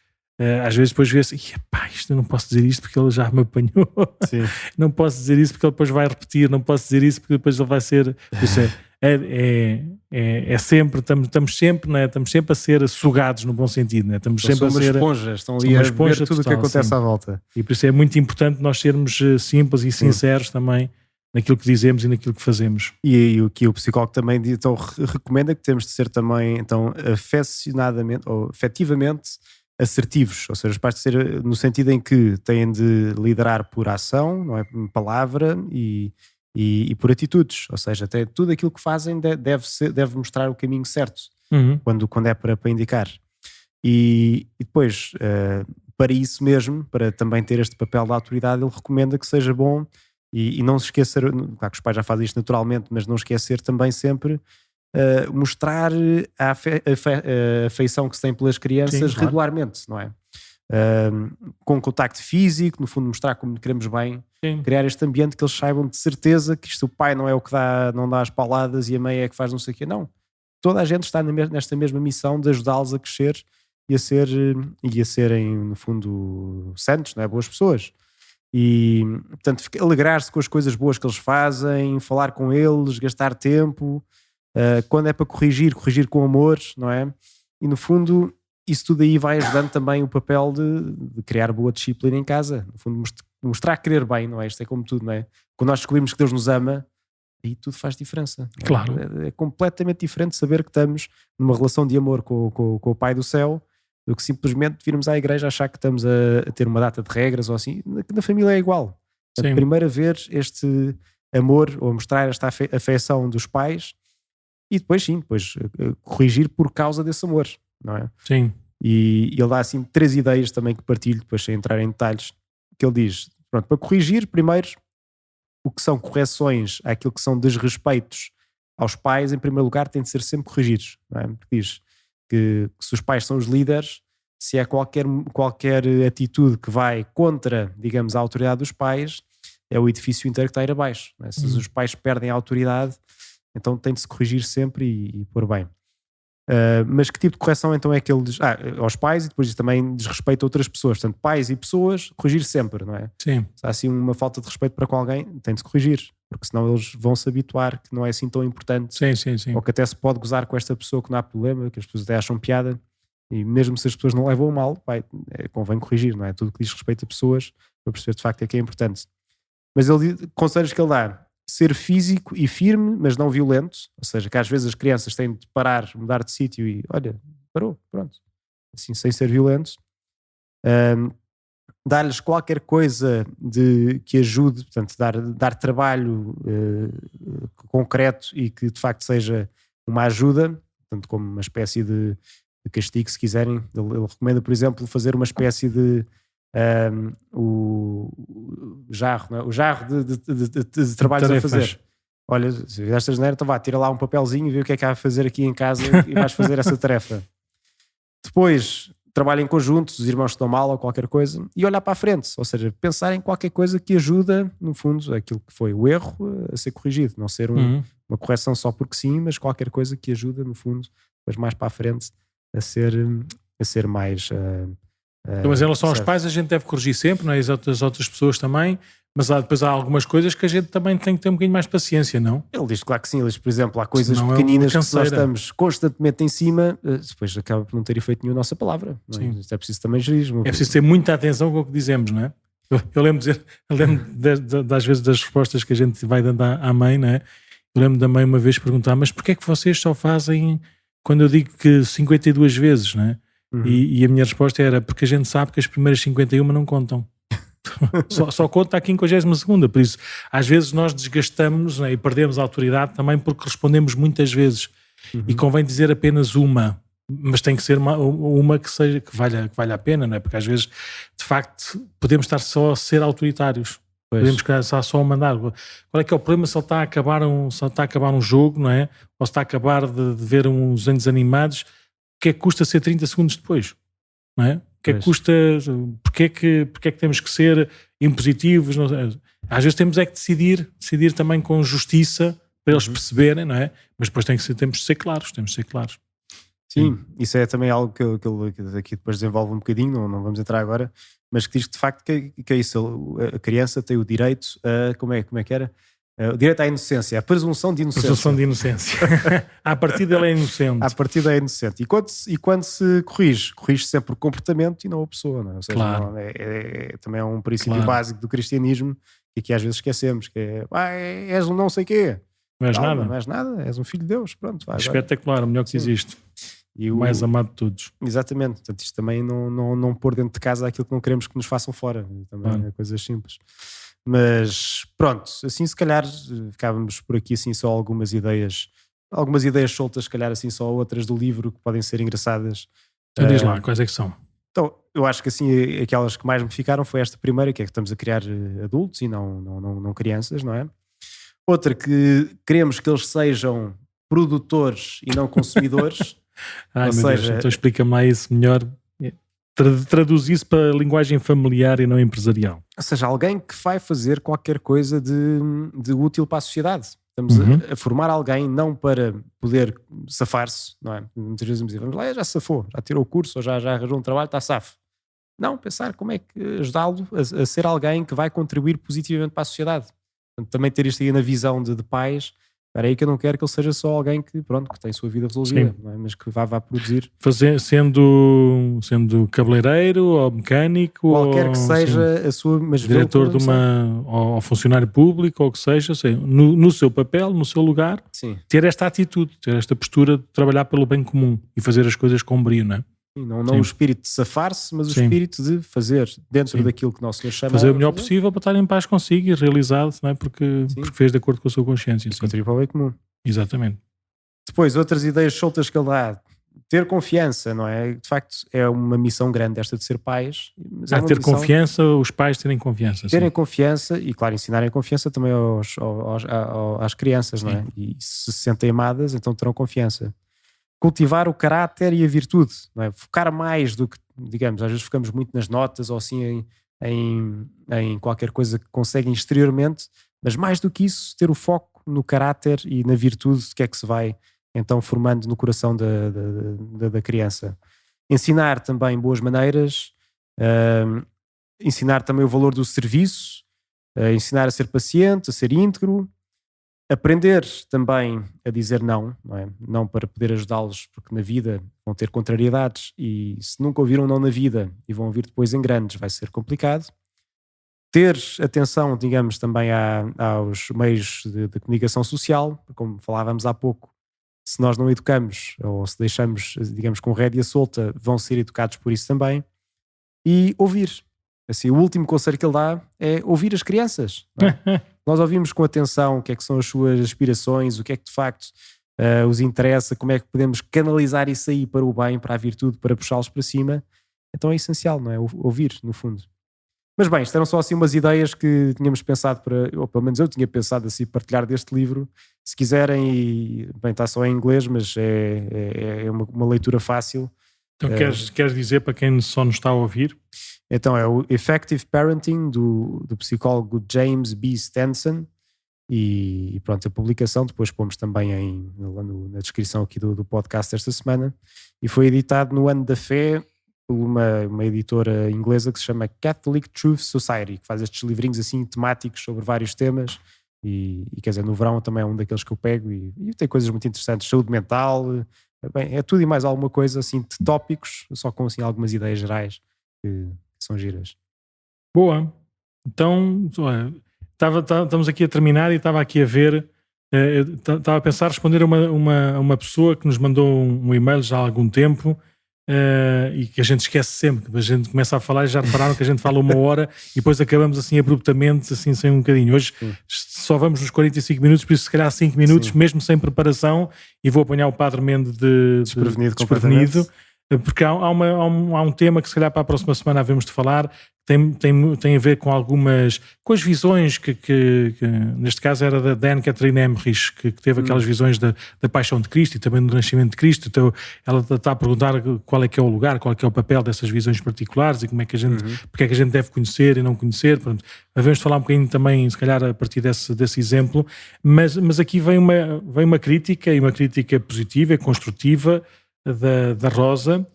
às vezes depois vê-se, isto eu não posso dizer isto porque ele já me apanhou. Sim. Não posso dizer isso porque ele depois vai repetir, não posso dizer isso porque depois ele vai ser... Isso é sempre, estamos sempre, né? Estamos sempre a ser sugados no bom sentido, né? Estamos sempre a ser esponjas, estão ali a ver tudo o que acontece à volta. E por isso é muito importante nós sermos simples e sinceros também naquilo que dizemos e naquilo que fazemos. E o que o psicólogo também então, recomenda que temos de ser também então, afetivamente assertivos, ou seja, os pais de ser no sentido em que têm de liderar por ação, não é, palavra e por atitudes, ou seja, até tudo aquilo que fazem deve mostrar o caminho certo quando é para indicar. E depois, para isso mesmo, para também ter este papel da autoridade, ele recomenda que seja bom e não se esquecer, claro que os pais já fazem isto naturalmente, mas não esquecer também sempre mostrar a afeição que se tem pelas crianças regularmente, não é? Com contacto físico, no fundo mostrar como queremos bem, criar este ambiente que eles saibam de certeza que isto o pai não é o que não dá as pauladas e a mãe é que faz não sei o quê, não. Toda a gente está nesta mesma missão de ajudá-los a crescer e a serem, no fundo, santos, não é? Boas pessoas. E, portanto, alegrar-se com as coisas boas que eles fazem, falar com eles, gastar tempo, quando é para corrigir com amor, não é? E, no fundo, isso tudo aí vai ajudando também o papel de criar boa disciplina em casa. No fundo, mostrar querer bem, não é? Isto é como tudo, não é? Quando nós descobrimos que Deus nos ama, aí tudo faz diferença. Claro. É completamente diferente saber que estamos numa relação de amor com o Pai do Céu do que simplesmente virmos à igreja achar que estamos a ter uma data de regras ou assim. Na família é igual. Portanto, primeiro a ver este amor ou a mostrar esta afeição dos pais e depois corrigir por causa desse amor, não é? Sim. E ele dá assim 3 ideias também que partilho depois sem entrar em detalhes, que ele diz, pronto, para corrigir primeiro o que são correções àquilo que são desrespeitos aos pais, em primeiro lugar têm de ser sempre corrigidos, não é? Porque diz que se os pais são os líderes, se há qualquer atitude que vai contra, digamos, a autoridade dos pais, é o edifício inteiro que está a ir abaixo, não é? Se os pais perdem a autoridade, então tem de se corrigir sempre e pôr bem. Mas que tipo de correção então é que ele diz? Aos pais e depois também desrespeito a outras pessoas. Portanto, pais e pessoas, corrigir sempre, não é? Sim. Se há assim uma falta de respeito para com alguém, tem de se corrigir, porque senão eles vão se habituar que não é assim tão importante. Sim. Ou que até se pode gozar com esta pessoa que não há problema, que as pessoas até acham piada. E mesmo se as pessoas não levam a mal, convém corrigir, não é? Tudo que diz respeito a pessoas, para perceber de facto é que é importante. Mas ele conselhos que ele dá: ser físico e firme, mas não violento, ou seja, que às vezes as crianças têm de parar, mudar de sítio e, olha, parou, pronto, assim, sem ser violento. Dar-lhes qualquer coisa que ajude, portanto, dar trabalho concreto e que de facto seja uma ajuda, portanto, como uma espécie de castigo, se quiserem. Ele recomenda, por exemplo, fazer uma espécie de o jarro, não é? O jarro de trabalhos a fazer. Olha, se fizeste a janeira, então vá, tira lá um papelzinho e vê o que é que há a fazer aqui em casa e vais fazer essa tarefa. Depois, trabalho em conjunto, os irmãos estão mal ou qualquer coisa, e olhar para a frente, ou seja, pensar em qualquer coisa que ajuda, no fundo, aquilo que foi o erro a ser corrigido, não ser uma correção só porque sim, mas qualquer coisa que ajuda, no fundo, depois mais para a frente a ser mais... mas em relação aos pais a gente deve corrigir sempre, não é? As outras pessoas também, mas depois há algumas coisas que a gente também tem que ter um bocadinho mais de paciência, não? Ele diz, claro que sim, ele diz, por exemplo, há coisas pequeninas que nós estamos constantemente em cima, depois acaba por não ter efeito nenhum a nossa palavra, não é? É preciso também gerir. É preciso ter muita atenção com o que dizemos, não é? Eu lembro das vezes das respostas que a gente vai dando à mãe, não é? Eu lembro da mãe uma vez perguntar, mas porquê é que vocês só fazem quando eu digo que 52 vezes, não é? E a minha resposta era, porque a gente sabe que as primeiras 51 não contam. só conta a 52ª, por isso às vezes nós desgastamos, né, e perdemos a autoridade também porque respondemos muitas vezes e convém dizer apenas uma, mas tem que ser uma que valha a pena, não é? Porque às vezes de facto podemos estar só a ser autoritários. Podemos estar só a mandar. Qual é que é o problema se ele está a acabar um jogo, não é? Ou se está a acabar de ver uns desenhos animados? O que é que custa ser 30 segundos depois? Não é? O que é que custa? Porque é que temos que ser impositivos? Não, às vezes temos é que decidir também com justiça para eles perceberem, não é? Mas depois temos de ser claros. Sim, isso é também algo que ele aqui depois desenvolve um bocadinho, não vamos entrar agora, mas que diz que de facto que é isso, a criança tem o direito a, como é que era? O direito à inocência, a presunção de inocência. Presunção de inocência. À partida ele é inocente. À partida é inocente. E quando se corrige sempre o comportamento e não a pessoa, não é? Ou seja, Claro. também é um princípio Claro. básico do cristianismo e que às vezes esquecemos, que é, és um não sei quê. Não és Calma, nada. não és nada, és um filho de Deus, pronto. Vai, Espetacular, o melhor que Sim. existe. E O mais amado de todos. Exatamente, portanto isto também não pôr dentro de casa aquilo que não queremos que nos façam fora, também Claro. é coisas simples. Mas pronto, assim se calhar ficávamos por aqui assim só algumas ideias soltas, se calhar assim só outras do livro que podem ser engraçadas. Então diz lá, quais é que são? Então, eu acho que assim aquelas que mais me ficaram foi esta primeira, que é que estamos a criar adultos e não crianças, não é? Outra que queremos que eles sejam produtores e não consumidores. Ai, Ou meu Deus, seja, então explica-me lá isso melhor. Traduz isso para a linguagem familiar e não empresarial. Ou seja, alguém que vai fazer qualquer coisa de útil para a sociedade. Estamos a formar alguém não para poder safar-se, não é? Muitas vezes dizemos, vamos lá, já safou, já tirou o curso ou já arranjou um trabalho, está safo. Não, pensar como é que ajudá-lo a ser alguém que vai contribuir positivamente para a sociedade. Portanto, também ter isto aí na visão de pais. Espera aí que eu não quero que ele seja só alguém que, pronto, que tem a sua vida resolvida, não é? Mas que vá produzir. Sendo cabeleireiro ou mecânico. Qualquer ou, que seja a sua... Mas diretor de ou funcionário público ou o que seja, no seu papel, no seu lugar, Sim. ter esta atitude, ter esta postura de trabalhar pelo bem comum e fazer as coisas com brio, não é? Não o espírito de safar-se, mas o espírito de fazer dentro daquilo que Nosso Senhor chama. Fazer o melhor possível para estar em paz consigo e realizado, não é? Porque fez de acordo com a sua consciência. Contribuir para o bem comum. Exatamente. Depois, outras ideias soltas que ele dá. Ter confiança, não é? De facto, é uma missão grande esta de ser pais. Mas é ter confiança, os pais terem confiança. Terem confiança e, claro, ensinarem confiança também às crianças, não é? E se sentem amadas, então terão confiança. Cultivar o caráter e a virtude, não é? Focar mais do que, digamos, às vezes focamos muito nas notas ou assim em qualquer coisa que conseguem exteriormente, mas mais do que isso, ter o foco no caráter e na virtude que é que se vai então formando no coração da criança. Ensinar também boas maneiras, ensinar também o valor do serviço, ensinar a ser paciente, a ser íntegro, aprender também a dizer não, não é? Não para poder ajudá-los, porque na vida vão ter contrariedades e se nunca ouviram não na vida e vão ouvir depois em grandes, vai ser complicado. Ter atenção, digamos, também aos meios de comunicação social, como falávamos há pouco, se nós não educamos ou se deixamos, digamos, com rédea solta, vão ser educados por isso também. E ouvir. Assim, o último conselho que ele dá é ouvir as crianças. Não é? Nós ouvimos com atenção o que é que são as suas aspirações, o que é que de facto os interessa, como é que podemos canalizar isso aí para o bem, para a virtude, para puxá-los para cima. Então é essencial, não é? Ouvir, no fundo. Mas bem, isto eram só assim umas ideias que tínhamos pensado ou pelo menos eu tinha pensado assim partilhar deste livro. Se quiserem, bem, está só em inglês, mas é uma leitura fácil. Então queres dizer para quem só nos está a ouvir? Então é o Effective Parenting do psicólogo James B. Stenson e pronto, a publicação depois pomos também na descrição aqui do podcast esta semana e foi editado no Ano da Fé por uma editora inglesa que se chama Catholic Truth Society, que faz estes livrinhos assim temáticos sobre vários temas e quer dizer, no verão também é um daqueles que eu pego e tem coisas muito interessantes, saúde mental, bem, é tudo e mais alguma coisa assim de tópicos, só com assim algumas ideias gerais que são giras. Boa. Então, estamos aqui a terminar e estava aqui a ver, estava a pensar responder a uma pessoa que nos mandou um e-mail já há algum tempo e que a gente esquece sempre, a gente começa a falar e já repararam que a gente fala 1 hora e depois acabamos assim abruptamente, assim sem um bocadinho. Hoje só vamos nos 45 minutos, por isso se calhar 5 minutos, mesmo sem preparação, e vou apanhar o Padre Mendes desprevenido. Porque há um tema que se calhar para a próxima semana havemos de falar, tem a ver com as visões que neste caso era da Dan Catherine Emmerich, que teve aquelas visões da paixão de Cristo e também do nascimento de Cristo. Então ela está a perguntar qual é que é o lugar, qual é que é o papel dessas visões particulares e como é que a gente, porque é que a gente deve conhecer e não conhecer. Pronto, havemos de falar um bocadinho também, se calhar a partir desse exemplo, mas aqui vem uma crítica, e uma crítica positiva e construtiva da Rosa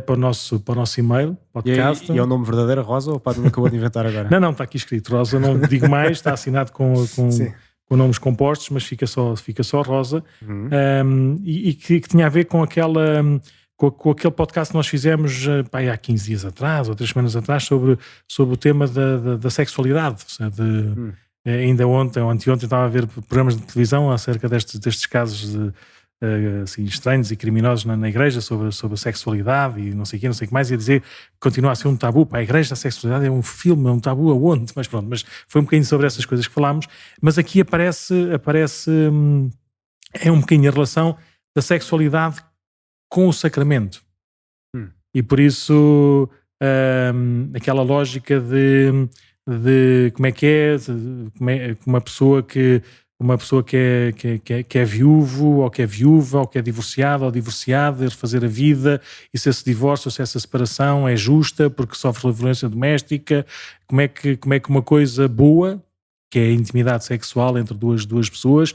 para o nosso e-mail, podcast. E é o nome verdadeiro, Rosa, ou o Padre acabou de inventar agora? Não, está aqui escrito Rosa, não digo mais, está assinado com nomes compostos, mas fica só Rosa. E que tinha a ver com aquele podcast que nós fizemos há 15 dias atrás, ou 3 semanas atrás, sobre o tema da sexualidade. Ainda ontem ou anteontem estava a ver programas de televisão acerca destes casos assim, estranhos e criminosos na igreja sobre a sexualidade e não sei o que mais, e a dizer que continua a ser um tabu para a igreja. A sexualidade é um filme, é um tabu aonde? Mas pronto, mas foi um bocadinho sobre essas coisas que falámos. Mas aqui aparece é um bocadinho a relação da sexualidade com o sacramento. E por isso aquela lógica de como é que é, uma pessoa que é viúvo, ou que é viúva, ou que é divorciado ou divorciada, refazer a vida, e se esse divórcio, se essa separação é justa porque sofre violência doméstica, como é que uma coisa boa, que é a intimidade sexual entre duas pessoas,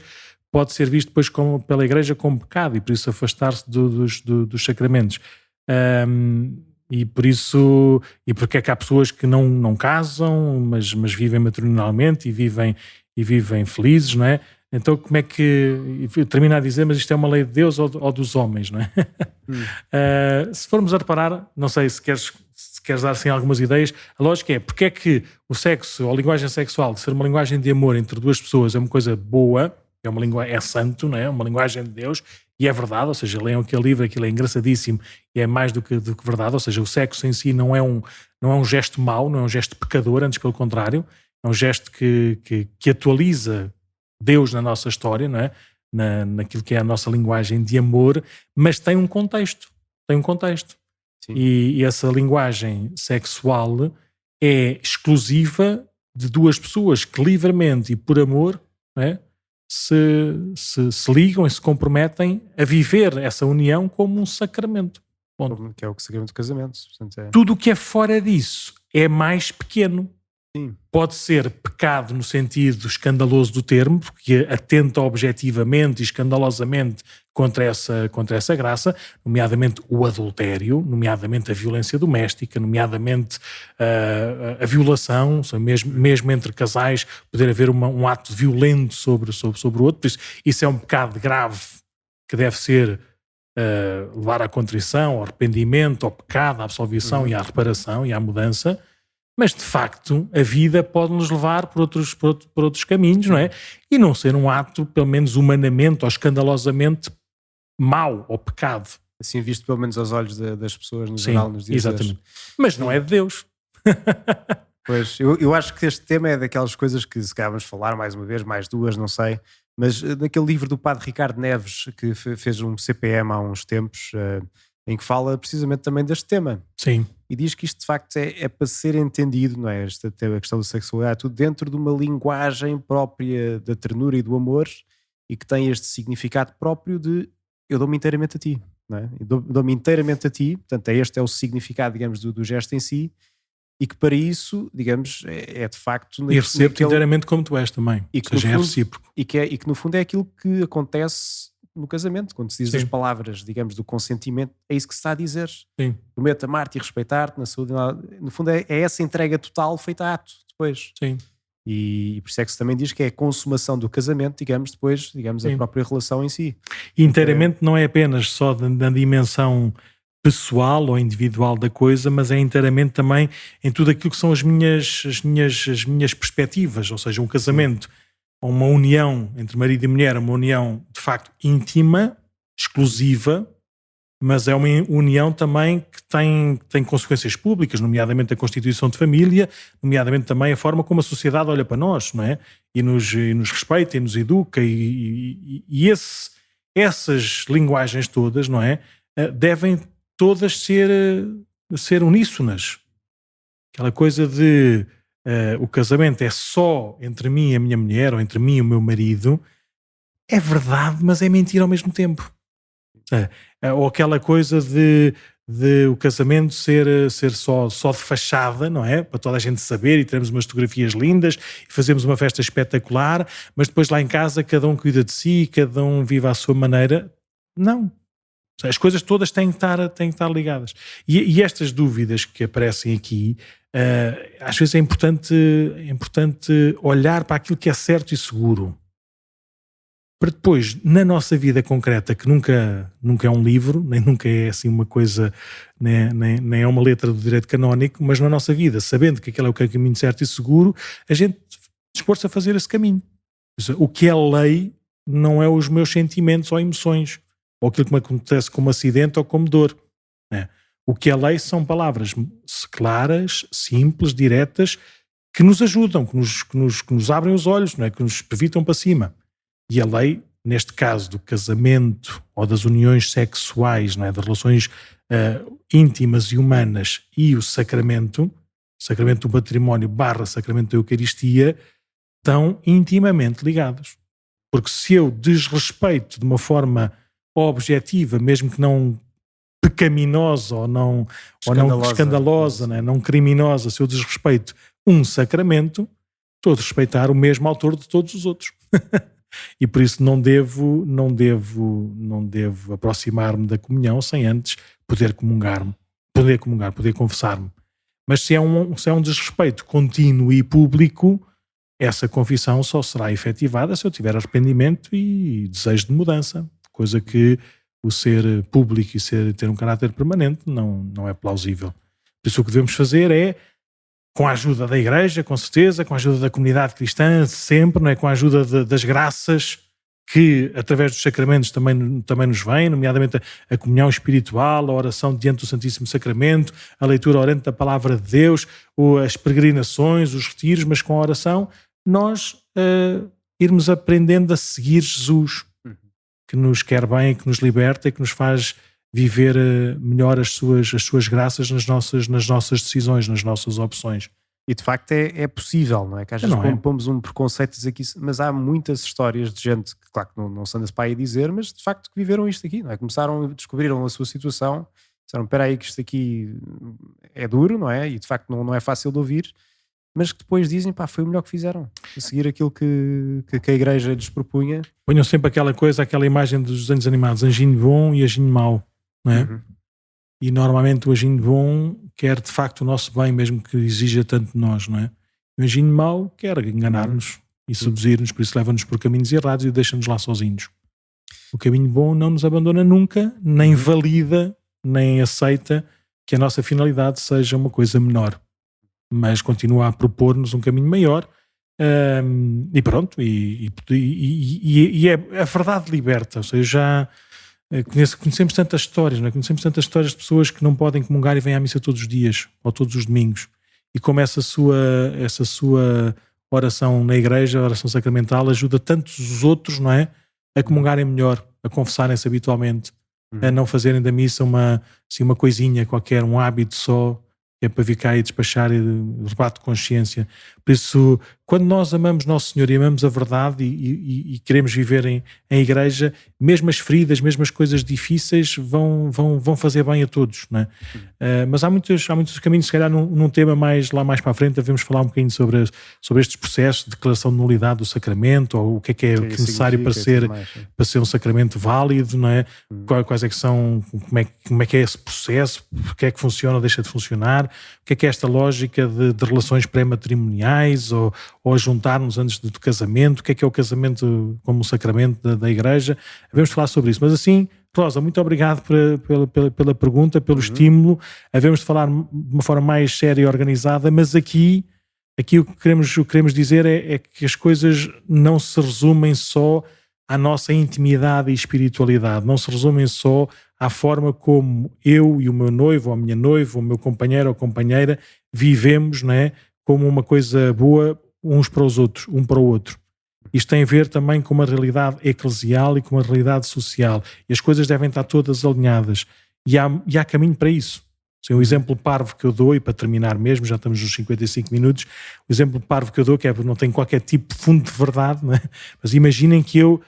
pode ser visto depois pela Igreja como pecado, e por isso afastar-se dos sacramentos. E por isso, e porque é que há pessoas que não casam, mas vivem matrimonialmente e vivem felizes, não é? Então como é que, termino a dizer, mas isto é uma lei de Deus ou dos homens, não é? Se formos a reparar, não sei se queres dar assim algumas ideias, a lógica é, porque é que o sexo, ou a linguagem sexual, de ser uma linguagem de amor entre duas pessoas, é uma coisa boa, é santo, não é? É uma linguagem de Deus, e é verdade, ou seja, leiam aquele livro, aquilo é engraçadíssimo e é mais do que verdade, ou seja, o sexo em si não é um gesto mau, não é um gesto pecador, antes pelo contrário, é um gesto que atualiza Deus na nossa história, não é? Naquilo que é a nossa linguagem de amor, mas tem um contexto. E essa linguagem sexual é exclusiva de duas pessoas que livremente e por amor, não é? se ligam e se comprometem a viver essa união como um sacramento. Ponto. Que é o sacramento do casamento. Portanto, Tudo o que é fora disso é mais pequeno. Sim. Pode ser pecado no sentido escandaloso do termo, porque atenta objetivamente e escandalosamente contra essa graça, nomeadamente o adultério, nomeadamente a violência doméstica, nomeadamente a violação, mesmo entre casais, poder haver um ato violento sobre o outro. Por isso é um pecado grave que deve ser levar à contrição, ao arrependimento, ao pecado, à absolvição e à reparação e à mudança. Mas, de facto, a vida pode nos levar por outros caminhos, não é? E não ser um ato, pelo menos humanamente ou escandalosamente, mau ou pecado. Assim visto, pelo menos aos olhos das pessoas, no geral, nos dias exatamente. Mas não é de Deus. Pois, eu acho que este tema é daquelas coisas que se calhar vamos falar mais uma vez, mais duas, não sei. Mas naquele livro do Padre Ricardo Neves, que fez um CPM há uns tempos, em que fala precisamente também deste tema. Sim. E diz que isto de facto é para ser entendido, não é? A questão da sexualidade, tudo dentro de uma linguagem própria da ternura e do amor, e que tem este significado próprio de eu dou-me inteiramente a ti, não é? Eu dou-me inteiramente a ti, portanto este é o significado, digamos, do gesto em si, e que para isso, digamos, é de facto... E recebo-te inteiramente como tu és também, e que, ou seja, fundo, é recíproco. E que no fundo é aquilo que acontece no casamento, quando se diz as palavras, digamos, do consentimento, é isso que se está a dizer. Sim. Prometo amar-te e respeitar-te na saúde. No fundo é essa entrega total feita a ato depois. Sim. E por isso é que se também diz que é a consumação do casamento, digamos, depois, digamos, a própria relação em si. E inteiramente não é apenas só da dimensão pessoal ou individual da coisa, mas é inteiramente também em tudo aquilo que são as minhas perspectivas, ou seja, um casamento, uma união entre marido e mulher, uma união de facto íntima, exclusiva, mas é uma união também que tem consequências públicas, nomeadamente a constituição de família, nomeadamente também a forma como a sociedade olha para nós, não é? E nos respeita e nos educa, e essas linguagens todas, não é? Devem todas ser uníssonas. Aquela coisa de o casamento é só entre mim e a minha mulher, ou entre mim e o meu marido, é verdade, mas é mentira ao mesmo tempo. Ou aquela coisa de o casamento ser só de fachada, não é? Para toda a gente saber, e termos umas fotografias lindas e fazemos uma festa espetacular, mas depois lá em casa cada um cuida de si, cada um vive à sua maneira. Não. As coisas todas têm que estar ligadas. E estas dúvidas que aparecem aqui, às vezes é importante olhar para aquilo que é certo e seguro. Para depois, na nossa vida concreta, que nunca é um livro, nem nunca é assim uma coisa, nem é uma letra do direito canónico, mas na nossa vida, sabendo que aquele é o caminho certo e seguro, a gente dispor-se a fazer esse caminho. O que é lei não é os meus sentimentos ou emoções, ou aquilo que me acontece como acidente ou como dor. Né? O que é lei são palavras claras, simples, diretas, que nos ajudam, que nos abrem os olhos, não é? Que nos evitam para cima. E a lei, neste caso do casamento ou das uniões sexuais, não é? Das relações íntimas e humanas, e o sacramento do matrimónio / sacramento da Eucaristia, estão intimamente ligados. Porque se eu desrespeito de uma forma objetiva, mesmo que não pecaminosa ou não escandalosa, né? Não criminosa, se eu desrespeito um sacramento, estou a respeitar o mesmo autor de todos os outros. E por isso não devo aproximar-me da comunhão sem antes poder confessar-me. Mas se é um desrespeito contínuo e público, essa confissão só será efetivada se eu tiver arrependimento e desejo de mudança, coisa que o ser público e ter um caráter permanente não é plausível. Por isso o que devemos fazer é, com a ajuda da Igreja, com certeza, com a ajuda da comunidade cristã, sempre, não é? Com a ajuda das graças que, através dos sacramentos, também nos vêm, nomeadamente a comunhão espiritual, a oração diante do Santíssimo Sacramento, a leitura orante da Palavra de Deus, as peregrinações, os retiros, mas com a oração, nós irmos aprendendo a seguir Jesus, que nos quer bem, que nos liberta e que nos faz viver melhor as suas graças nas nossas decisões, nas nossas opções. E de facto é possível, não é? Que às vezes pomos um preconceito dizer que isso, mas há muitas histórias de gente que, claro, que não se anda-se para aí dizer, mas de facto que viveram isto aqui, não é? Descobriram a sua situação, disseram, espera aí que isto aqui é duro, não é? E de facto não é fácil de ouvir, mas que depois dizem, pá, foi o melhor que fizeram, a seguir aquilo que a Igreja lhes propunha. Ponham sempre aquela imagem dos desenhos animados, anjinho bom e anjinho mau, não é? Uhum. E normalmente o anjinho bom quer de facto o nosso bem, mesmo que exija tanto de nós, não é? O anjinho mau quer enganar-nos e seduzir-nos, por isso leva-nos por caminhos errados e deixa-nos lá sozinhos. O caminho bom não nos abandona nunca, nem valida, nem aceita que a nossa finalidade seja uma coisa menor, mas continua a propor-nos um caminho maior. E pronto, e a verdade liberta. Ou seja, conhecemos tantas histórias, não é? Conhecemos tantas histórias de pessoas que não podem comungar e vêm à missa todos os dias ou todos os domingos, e como essa sua oração na igreja, a oração sacramental, ajuda tantos os outros, não é? A comungarem melhor, a confessarem-se habitualmente, a não fazerem da missa uma coisinha qualquer, um hábito só, é para vir cá e despachar e debate de consciência. Por isso, quando nós amamos Nosso Senhor e amamos a verdade e queremos viver em igreja, mesmo as feridas, mesmo as coisas difíceis vão fazer bem a todos, não é? Mas há muitos caminhos, se calhar num tema mais para a frente devemos falar um bocadinho sobre estes processos de declaração de nulidade do sacramento, ou o que é necessário para ser um sacramento válido, não é? Quais é que são, como é que é esse processo, porque é que funciona ou deixa de funcionar, o que é esta lógica de relações pré-matrimoniais ou juntar-nos antes do casamento, o que é o casamento como um sacramento da igreja. Devemos falar sobre isso, mas assim, Rosa, muito obrigado pela pergunta, pelo estímulo. Havemos de falar de uma forma mais séria e organizada, mas aqui o que queremos dizer é que as coisas não se resumem só à nossa intimidade e espiritualidade, não se resumem só à forma como eu e o meu noivo, ou a minha noiva, ou o meu companheiro ou companheira vivemos, não é? Como uma coisa boa uns para os outros, um para o outro. Isto tem a ver também com uma realidade eclesial e com uma realidade social, e as coisas devem estar todas alinhadas, e há caminho para isso. O exemplo parvo que eu dou, e para terminar mesmo, já estamos nos 55 minutos, o exemplo parvo que eu dou, que não tem qualquer tipo de fundo de verdade, não é? Mas imaginem que eu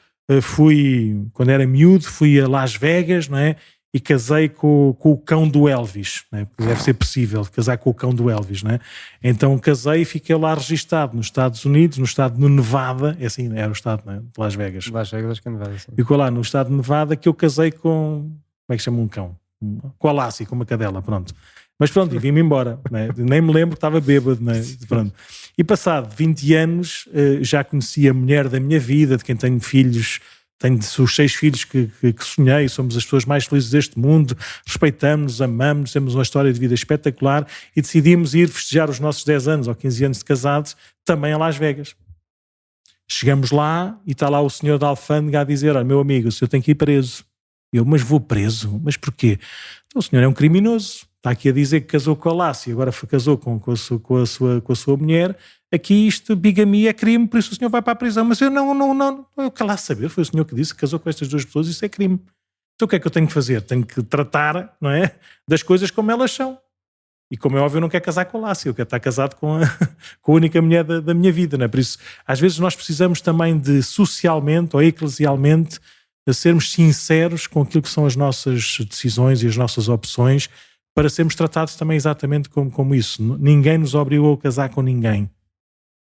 quando era miúdo, fui a Las Vegas, não é? E casei com o cão do Elvis, não é? Deve ser possível casar com o cão do Elvis, não é? Então casei e fiquei lá registado nos Estados Unidos, no estado de Nevada, era o estado, não é? De Las Vegas. Las Vegas, acho que é Nevada, sim. Ficou lá no estado de Nevada que eu casei com como é que chama um cão? Coalácia, com uma cadela, pronto. Mas pronto, e vim-me embora, né? Nem me lembro que estava bêbado, né? Pronto. E passado 20 anos já conheci a mulher da minha vida, de quem tenho filhos, tenho os 6 filhos que sonhei, somos as pessoas mais felizes deste mundo, respeitamos-nos, amamos, temos uma história de vida espetacular e decidimos ir festejar os nossos 10 anos ou 15 anos de casados também a Las Vegas. Chegamos lá e está lá o senhor da alfândega a dizer: olha, meu amigo, o senhor tem que ir preso. Eu, mas vou preso? Mas porquê? Então, o senhor é um criminoso. Está aqui a dizer que casou com a Lácia, agora casou com a sua mulher. Aqui isto, bigamia é crime, por isso o senhor vai para a prisão. Mas eu não. Eu quero lá saber, foi o senhor que disse que casou com estas 2 pessoas, isso é crime. Então o que é que eu tenho que fazer? Tenho que tratar, não é, das coisas como elas são. E como é óbvio, eu não quero casar com a Lácia, eu quero estar casado com a única mulher da minha vida, não é? Por isso, às vezes nós precisamos também de socialmente ou eclesialmente de sermos sinceros com aquilo que são as nossas decisões e as nossas opções, para sermos tratados também exatamente como isso. Ninguém nos obrigou a casar com ninguém.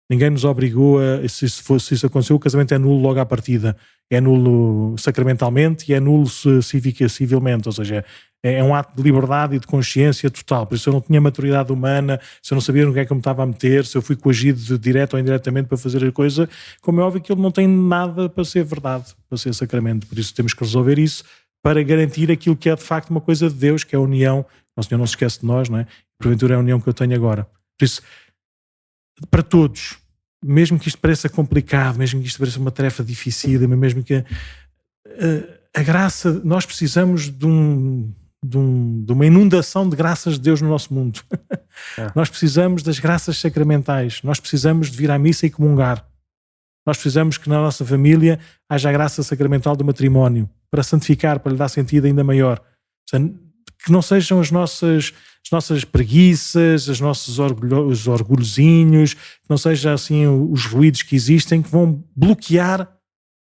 Ninguém nos obrigou a... Se isso aconteceu, o casamento é nulo logo à partida. É nulo sacramentalmente e é nulo civilmente. Ou seja, é um ato de liberdade e de consciência total. Por isso eu não tinha maturidade humana, se eu não sabia no que é que eu me estava a meter, se eu fui coagido direto ou indiretamente para fazer a coisa, como é óbvio que ele não tem nada para ser verdade, para ser sacramento. Por isso temos que resolver isso para garantir aquilo que é de facto uma coisa de Deus, que é a união. O Senhor não se esquece de nós, não é? Porventura é a união que eu tenho agora. Por isso, para todos, mesmo que isto pareça complicado, mesmo que isto pareça uma tarefa difícil, mesmo que a graça, nós precisamos de uma inundação de graças de Deus no nosso mundo. Nós precisamos das graças sacramentais, nós precisamos de vir à missa e comungar. Nós precisamos que na nossa família haja a graça sacramental do matrimónio, para santificar, para lhe dar sentido ainda maior. Que não sejam as nossas preguiças, os nossos orgulhozinhos, que não sejam assim os ruídos que existem que vão bloquear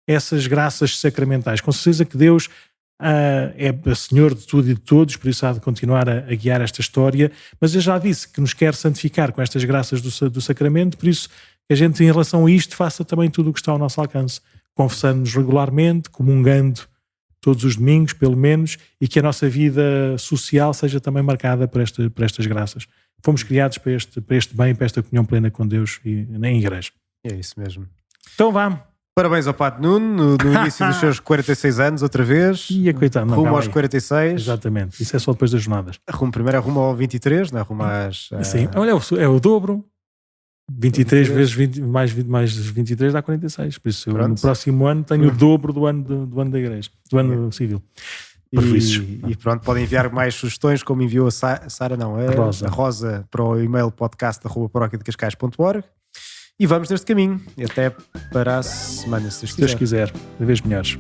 essas graças sacramentais. Com certeza que Deus é Senhor de tudo e de todos, por isso há de continuar a guiar esta história, mas eu já disse que nos quer santificar com estas graças do sacramento, por isso que a gente em relação a isto faça também tudo o que está ao nosso alcance, confessando-nos regularmente, comungando todos os domingos, pelo menos, e que a nossa vida social seja também marcada por estas graças. Fomos criados para este bem, para esta comunhão plena com Deus e na igreja. É isso mesmo. Então vamos. Parabéns ao Padre Nuno, no início dos seus 46 anos, outra vez. Coitado, não, rumo aos 46. Exatamente, isso é só depois das jornadas. Primeiro rumo ao 23, não é? Rumo às... Sim, olha, é o dobro. 23 vezes 20, mais 23 dá 46. Por isso, no próximo ano tenho o dobro do ano da igreja, do ano civil. E pronto, podem enviar mais sugestões, como enviou a Sara, a Rosa, para o e-mail podcast@paroquiadecascais.org. E vamos neste caminho. E até para a semana, se Deus quiser. Cada vez melhores.